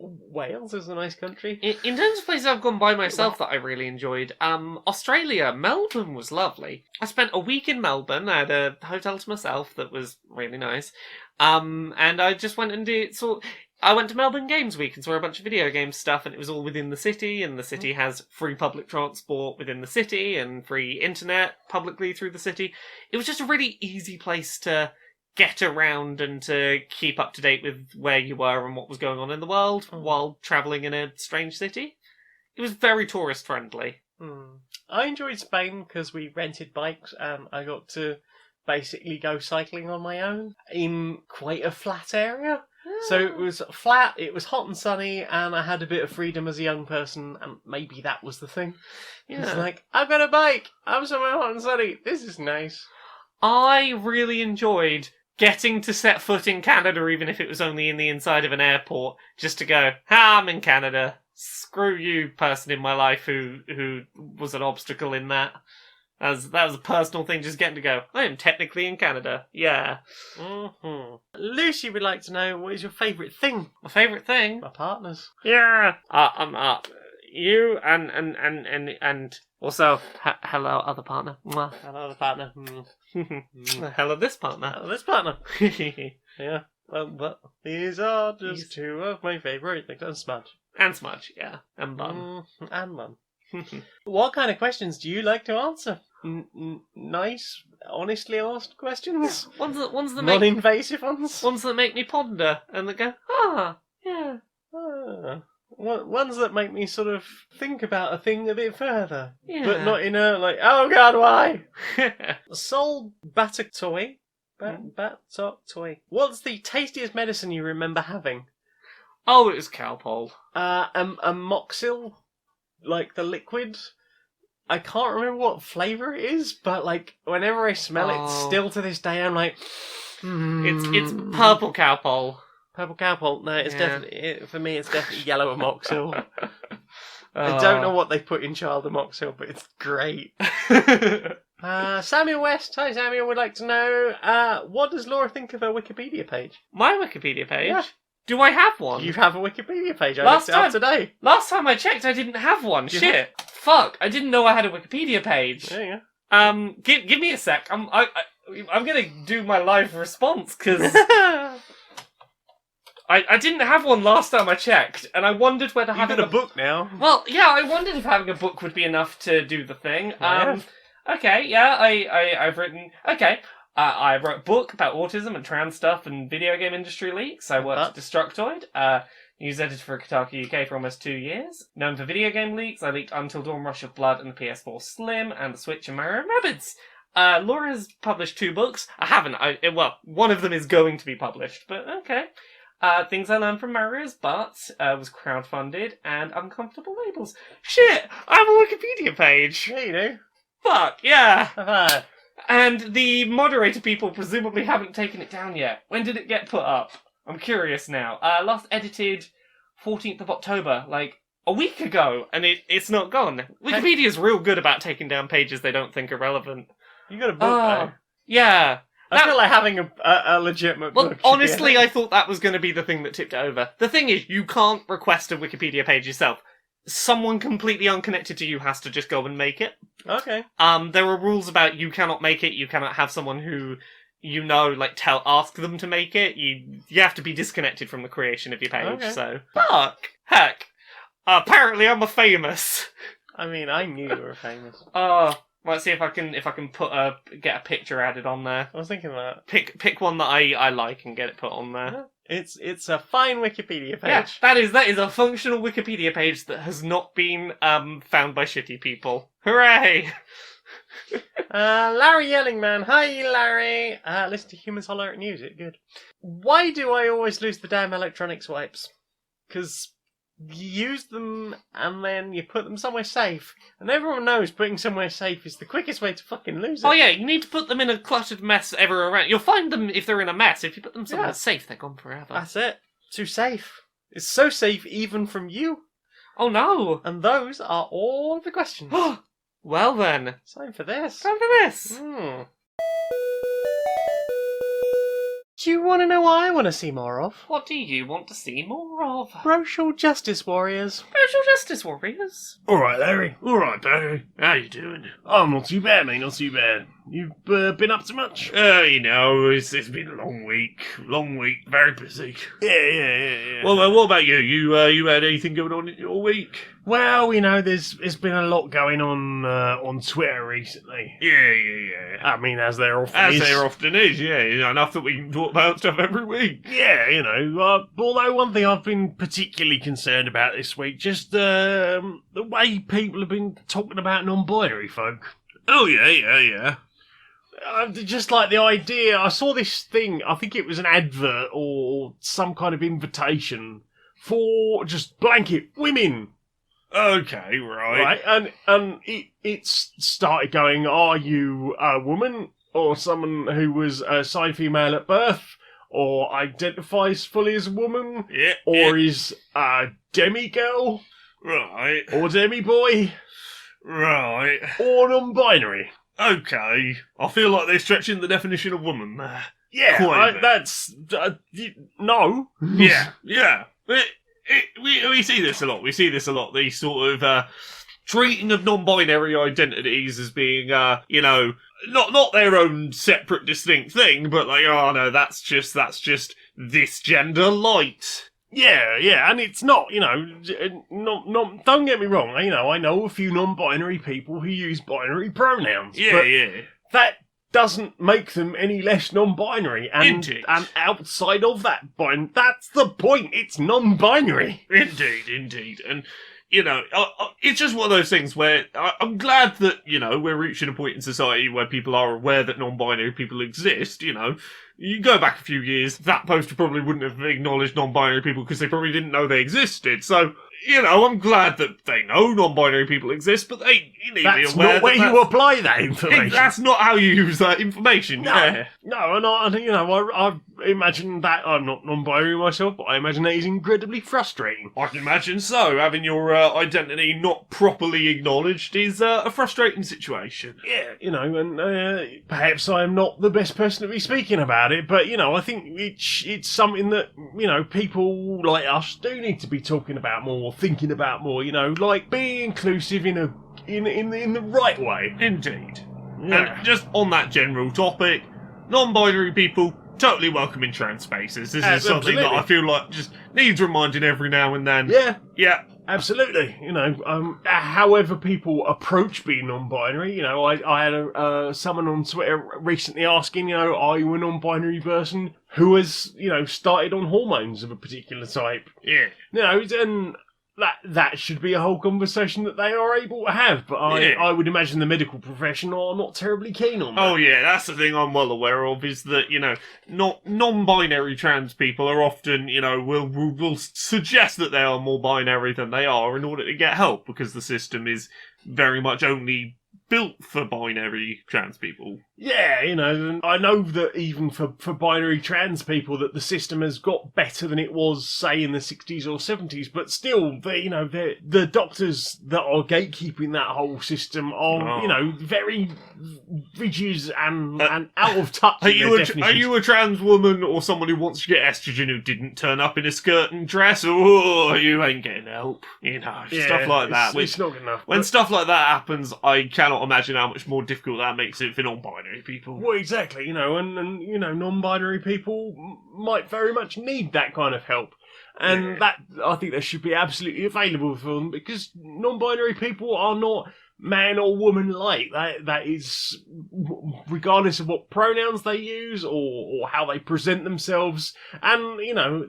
Wales. Is a nice country. In terms of places I've gone by myself that I really enjoyed, Australia, Melbourne was lovely. I spent a week in Melbourne. I had a hotel to myself that was really nice. And I just went and I went to Melbourne Games Week and saw a bunch of video game stuff, and it was all within the city, and the city has free public transport within the city and free internet publicly through the city. It was just a really easy place to get around and to keep up to date with where you were and what was going on in the world while travelling in a strange city. It was very tourist friendly. I enjoyed Spain because we rented bikes and I got to basically go cycling on my own in quite a flat area. So it was flat, it was hot and sunny, and I had a bit of freedom as a young person, and maybe that was the thing. It's like, I've got a bike, I'm somewhere hot and sunny, this is nice. I really enjoyed getting to set foot in Canada, even if it was only in the inside of an airport, just to go, I'm in Canada. Screw you, person in my life who was an obstacle in that. That was a personal thing, just getting to go, I am technically in Canada. Yeah. Lucy would like to know, what is your favourite thing? My favourite thing? My partners. Yeah. You and also, hello, other partner. Mwah. Hello, other partner. Hello, this partner. Hello, this partner. Yeah. But these are just two of my favourite things. And Smudge. And Smudge, yeah. And Bun. And Mum. What kind of questions do you like to answer? Nice, honestly asked questions? Ones that non-invasive ones? Ones that make me ponder and that go, yeah. Ones that make me sort of think about a thing a bit further. Yeah. But not in a, like, oh god, why? Soul Batok Toy. Batok Toy. What's the tastiest medicine you remember having? Oh, it was Calpol. A Moxil, like the liquid. I can't remember what flavour it is, but like whenever I smell it, still to this day, I'm like, It's purple Calpol. Purple Cowpole. No, it's definitely for me. It's definitely yellow Amoxil. I don't know what they put in Child Amoxil, but it's great. Samuel West. Hi, Samuel. Would like to know what does Laura think of her Wikipedia page? My Wikipedia page. Yeah. Do I have one? You have a Wikipedia page. I looked it up today. Last time I checked, I didn't have one. Shit. Fuck. I didn't know I had a Wikipedia page. There you go. Give me a sec. I'm gonna do my live response because. I didn't have one last time I checked, and I wondered whether having a book now. Well, yeah, I wondered if having a book would be enough to do the thing. Okay, yeah, I've written. Okay, I wrote a book about autism and trans stuff and video game industry leaks. I worked at Destructoid, news editor for Kotaku UK for almost 2 years. Known for video game leaks, I leaked Until Dawn, Rush of Blood, and the PS4 Slim, and the Switch and Mario & Rabbids. Laura's published 2 books. I haven't. One of them is going to be published, but okay. Things I Learned from Mario's Butt was crowdfunded, and Uncomfortable Labels. Shit! I have a Wikipedia page! Yeah, you do. Fuck, yeah! Have And the moderator people presumably haven't taken it down yet. When did it get put up? I'm curious now. Last edited 14th of October, like a week ago, and it's not gone. Wikipedia's real good about taking down pages they don't think are relevant. You got a book, though. Yeah. I feel like having a legitimate book. Well, honestly, I thought that was going to be the thing that tipped it over. The thing is, you can't request a Wikipedia page yourself. Someone completely unconnected to you has to just go and make it. Okay. There are rules about you cannot make it, you cannot have someone who ask them to make it. You have to be disconnected from the creation of your page. Okay. So, heck, apparently I'm a famous. I mean, I knew you were famous. Let's see if I can get a picture added on there. I was thinking that. Pick one that I like and get it put on there. It's a fine Wikipedia Yeah, page. that is a functional Wikipedia page that has not been found by shitty people. Hooray! Larry Yellingman. Hi, Larry. Listen to Humans Holler at News. It's good. Why do I always lose the damn electronics wipes? Because you use them and then you put them somewhere safe. And everyone knows putting somewhere safe is the quickest way to fucking lose it. Oh yeah, you need to put them in a cluttered mess everywhere around. You'll find them if they're in a mess. If you put them somewhere safe, they're gone forever. That's it. Too safe. It's so safe even from you. Oh no! And those are all the questions. Well then. Time for this. Time for this. Do you want to know what I want to see more of? What do you want to see more of? Social justice warriors. Social justice warriors. Alright, Larry. Alright, Barry. How you doing? I'm not too bad, mate. Not too bad. You've been up to much? It's been a long week. Very busy. Yeah. Well, what about you? You had anything going on in your week? Well, there's been a lot going on Twitter recently. Yeah. I mean, as there often is. Yeah. Enough that we can talk about stuff every week. Yeah, although one thing I've been particularly concerned about this week, just the way people have been talking about non-binary folk. Oh, yeah. Just like the idea, I saw this thing, I think it was an advert or some kind of invitation for just blanket women. Okay, right. And it started going, are you a woman or someone who was assigned female at birth or identifies fully as a woman? Yeah. Or is a demigirl? Right. Or demi-boy? Right. Or non-binary? Okay. I feel like they're stretching the definition of woman there. Yeah, that's... no. Yeah. We see this a lot. These sort of treating of non-binary identities as being, not their own separate, distinct thing, but like, oh no, that's just this gender light. Yeah, and it's not, don't get me wrong, I know a few non-binary people who use binary pronouns. Yeah. That doesn't make them any less non-binary. Indeed. And outside of that, that's the point, it's non-binary. Indeed. And, it's just one of those things where I'm glad that, we're reaching a point in society where people are aware that non-binary people exist, You go back a few years, that poster probably wouldn't have acknowledged non-binary people because they probably didn't know they existed. So, I'm glad that they know non-binary people exist, but you need to be That's aware not where you apply that information. That's not how you use that information. No, Yeah. no, and I imagine that I'm not non-binary myself, but I imagine that is incredibly frustrating. I can imagine so. Having your identity not properly acknowledged is a frustrating situation. Yeah, and perhaps I'm not the best person to be speaking about it, but I think it's something that people like us do need to be talking about more, thinking about more. Like being inclusive in the right way. Indeed. Yeah. And just on that general topic, non-binary people totally welcome in trans spaces. This is something that I feel like just needs reminding every now and then. Yeah. Absolutely, however people approach being non-binary, I had someone on Twitter recently asking, are you a non-binary person who has, started on hormones of a particular type? Yeah. And that should be a whole conversation that they are able to have, but I would imagine the medical profession are not terribly keen on that. Oh yeah, that's the thing I'm well aware of, is that, not non-binary trans people are often, will suggest that they are more binary than they are in order to get help, because the system is very much only built for binary trans people. Yeah, and I know that even for binary trans people that the system has got better than it was, say, in the 60s or 70s, but still, the doctors that are gatekeeping that whole system are, very rigid and out of touch. Are you a trans woman or someone who wants to get estrogen who didn't turn up in a skirt and dress? Oh, you ain't getting help. Stuff like that. It's not good enough. When stuff like that happens, I cannot cannot imagine how much more difficult that makes it for non-binary people. Well, exactly, you know, and you know, non-binary people might very much need that kind of help. And that, I think that should be absolutely available for them, because non-binary people are not man or woman like. That is, regardless of what pronouns they use or how they present themselves. And, you know,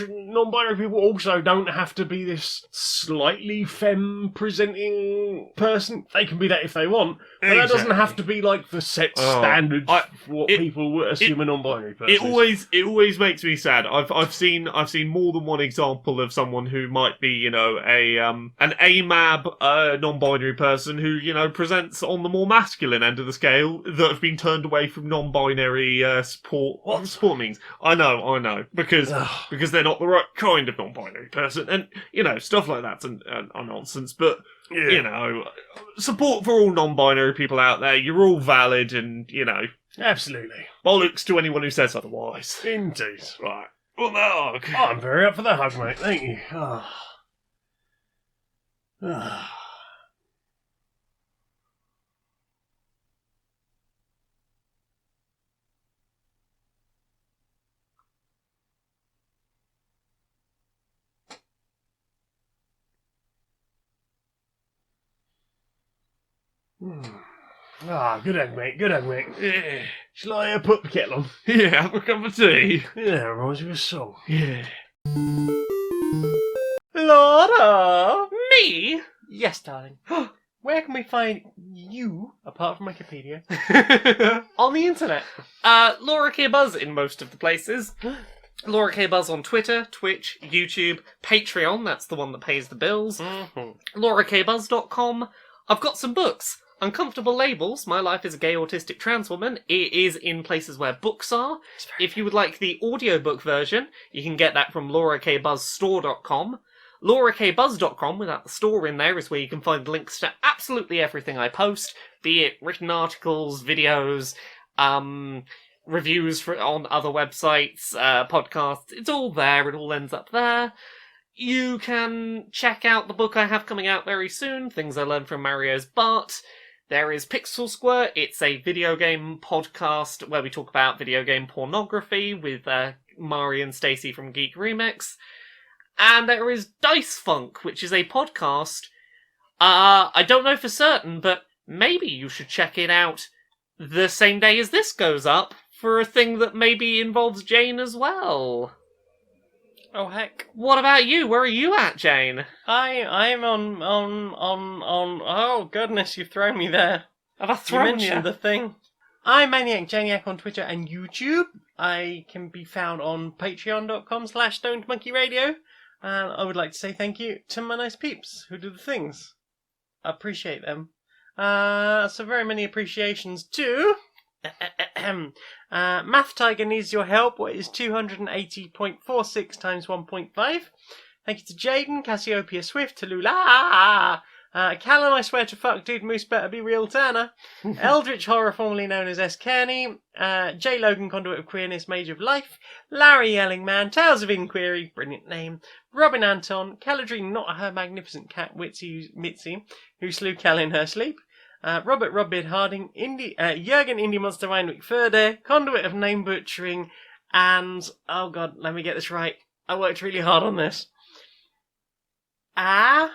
non-binary people also don't have to be this slightly femme-presenting person. They can be that if they want, but that doesn't have to be like the set standard for what people would assume a non-binary person is. It always makes me sad. I've seen more than one example of someone who might be, you know, an AMAB non-binary person who, you know, presents on the more masculine end of the scale, that have been turned away from non-binary support. What support means? I know, because they're not the right kind of non-binary person, and you know, stuff like that's are nonsense. But you know, support for all non-binary people out there. You're all valid, and you know, Absolutely. bollocks to anyone who says otherwise. Indeed. Right. Well, no. Oh, I'm very up for the hug, mate. Thank you. Good egg, mate. Good egg, mate. Yeah. Shall I put the kettle on? Yeah, have a cup of tea. Yeah, reminds me of a song. Yeah. Laura! Me? Yes, darling. Where can we find you, apart from Wikipedia, on the internet? Laura K. Buzz in most of the places. Laura K. Buzz on Twitter, Twitch, YouTube, Patreon, that's the one that pays the bills. LauraKBuzz.com. I've got some books. Uncomfortable Labels, My Life as a Gay Autistic Trans Woman. It is in places where books are. If you would like the audiobook version, you can get that from LauraKBuzzStore.com. LauraKBuzz.com, without the store in there, is where you can find links to absolutely everything I post, be it written articles, videos, reviews on other websites, podcasts. It's all there. It all ends up there. You can check out the book I have coming out very soon, Things I Learned from Mario's Bart. There is Pixel Squirt. It's a video game podcast where we talk about video game pornography with Mari and Stacey from Geek Remix. And there is Dice Funk, which is a podcast. I don't know for certain, but maybe you should check it out the same day as this goes up for a thing that maybe involves Jane as well. Oh, heck. What about you? Where are you at, Jane? I'm on, oh, goodness, you've thrown me there. Have I You thrown mentioned the thing. I'm Maniac Janiac on Twitter and YouTube. I can be found on patreon.com/stonedmonkeyradio. And I would like to say thank you to my nice peeps who do the things. I appreciate them. So very many appreciations to... Math Tiger needs your help. What is 280.46 times 1.5? Thank you to Jaden, Cassiopeia Swift, Tallulah, Callum, I swear to fuck, dude, Moose better be real Turner, Eldritch Horror, formerly known as S. Kearney, J. Logan, Conduit of Queerness, Mage of Life, Larry Yelling Man, Tales of Inquiry, brilliant name, Robin Anton, Caladrine, not her magnificent cat, Mitzi, who slew Cal in her sleep, Robert Robbeard Harding, Jurgen Indie Monster Weinwick Ferde, Conduit of Name Butchering, and, oh god, let me get this right. I worked really hard on this. And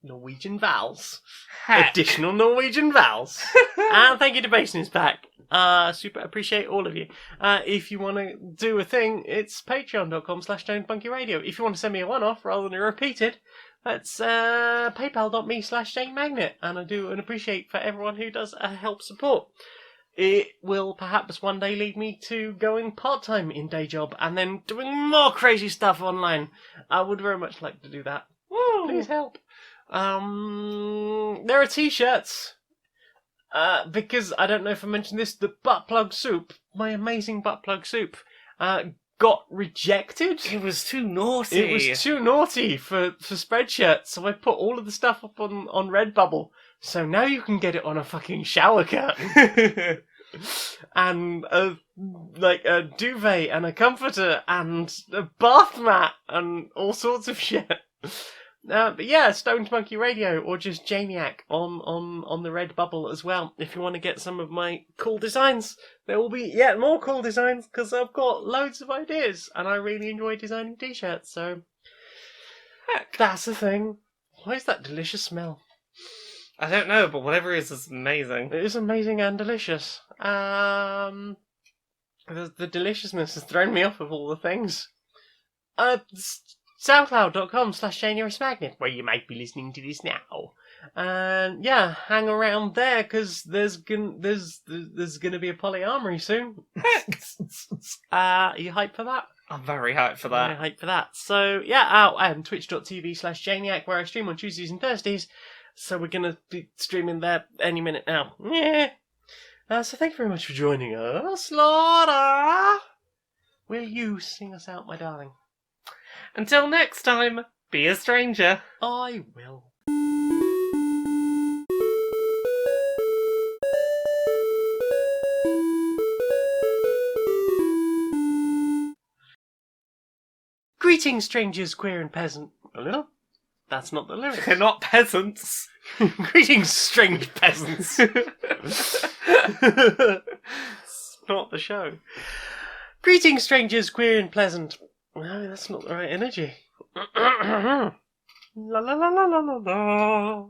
Norwegian vowels. Heck. Additional Norwegian vowels. And thank you to Basin's Pack. Super appreciate all of you. If you want to do a thing, it's patreon.com/JaneBunkyRadio. If you want to send me a one-off rather than a repeated, that's paypal.me/JaneMagnet. And I do and appreciate for everyone who does help support. It will perhaps one day lead me to going part-time in day job and then doing more crazy stuff online. I would very much like to do that. Woo. Please help. There are t-shirts. Because I don't know if I mentioned this, the butt plug soup, my amazing butt plug soup, got rejected. It was too naughty. It was too naughty for Spreadshirt, so I put all of the stuff up on Redbubble. So now you can get it on a fucking shower curtain. and a duvet and a comforter and a bath mat and all sorts of shit. But yeah, Stoned Monkey Radio or just Janiac on the Redbubble as well. If you want to get some of my cool designs, there will be yet more cool designs because I've got loads of ideas and I really enjoy designing t-shirts. So heck, that's the thing. Why is that delicious smell? I don't know, but whatever it is amazing. It is amazing and delicious. The deliciousness has thrown me off of all the things. SoundCloud.com/JanuarySmagnet, where you might be listening to this now. And yeah, hang around there because there's gonna be a polyamory soon. Are you hyped for that? I'm very hyped for that. Very hyped for that. So yeah, twitch.tv/Janiac, where I stream on Tuesdays and Thursdays. So we're gonna be streaming there any minute now. Yeah. So thank you very much for joining us, Laura. Will you sing us out, my darling? Until next time, be a stranger. I will. Greetings, strangers, queer and peasant. A little? That's not the lyrics. They're not peasants. Greetings, strange peasants. It's not the show. Greetings, strangers, queer and pleasant. No, that's not the right energy. La la la la la la la.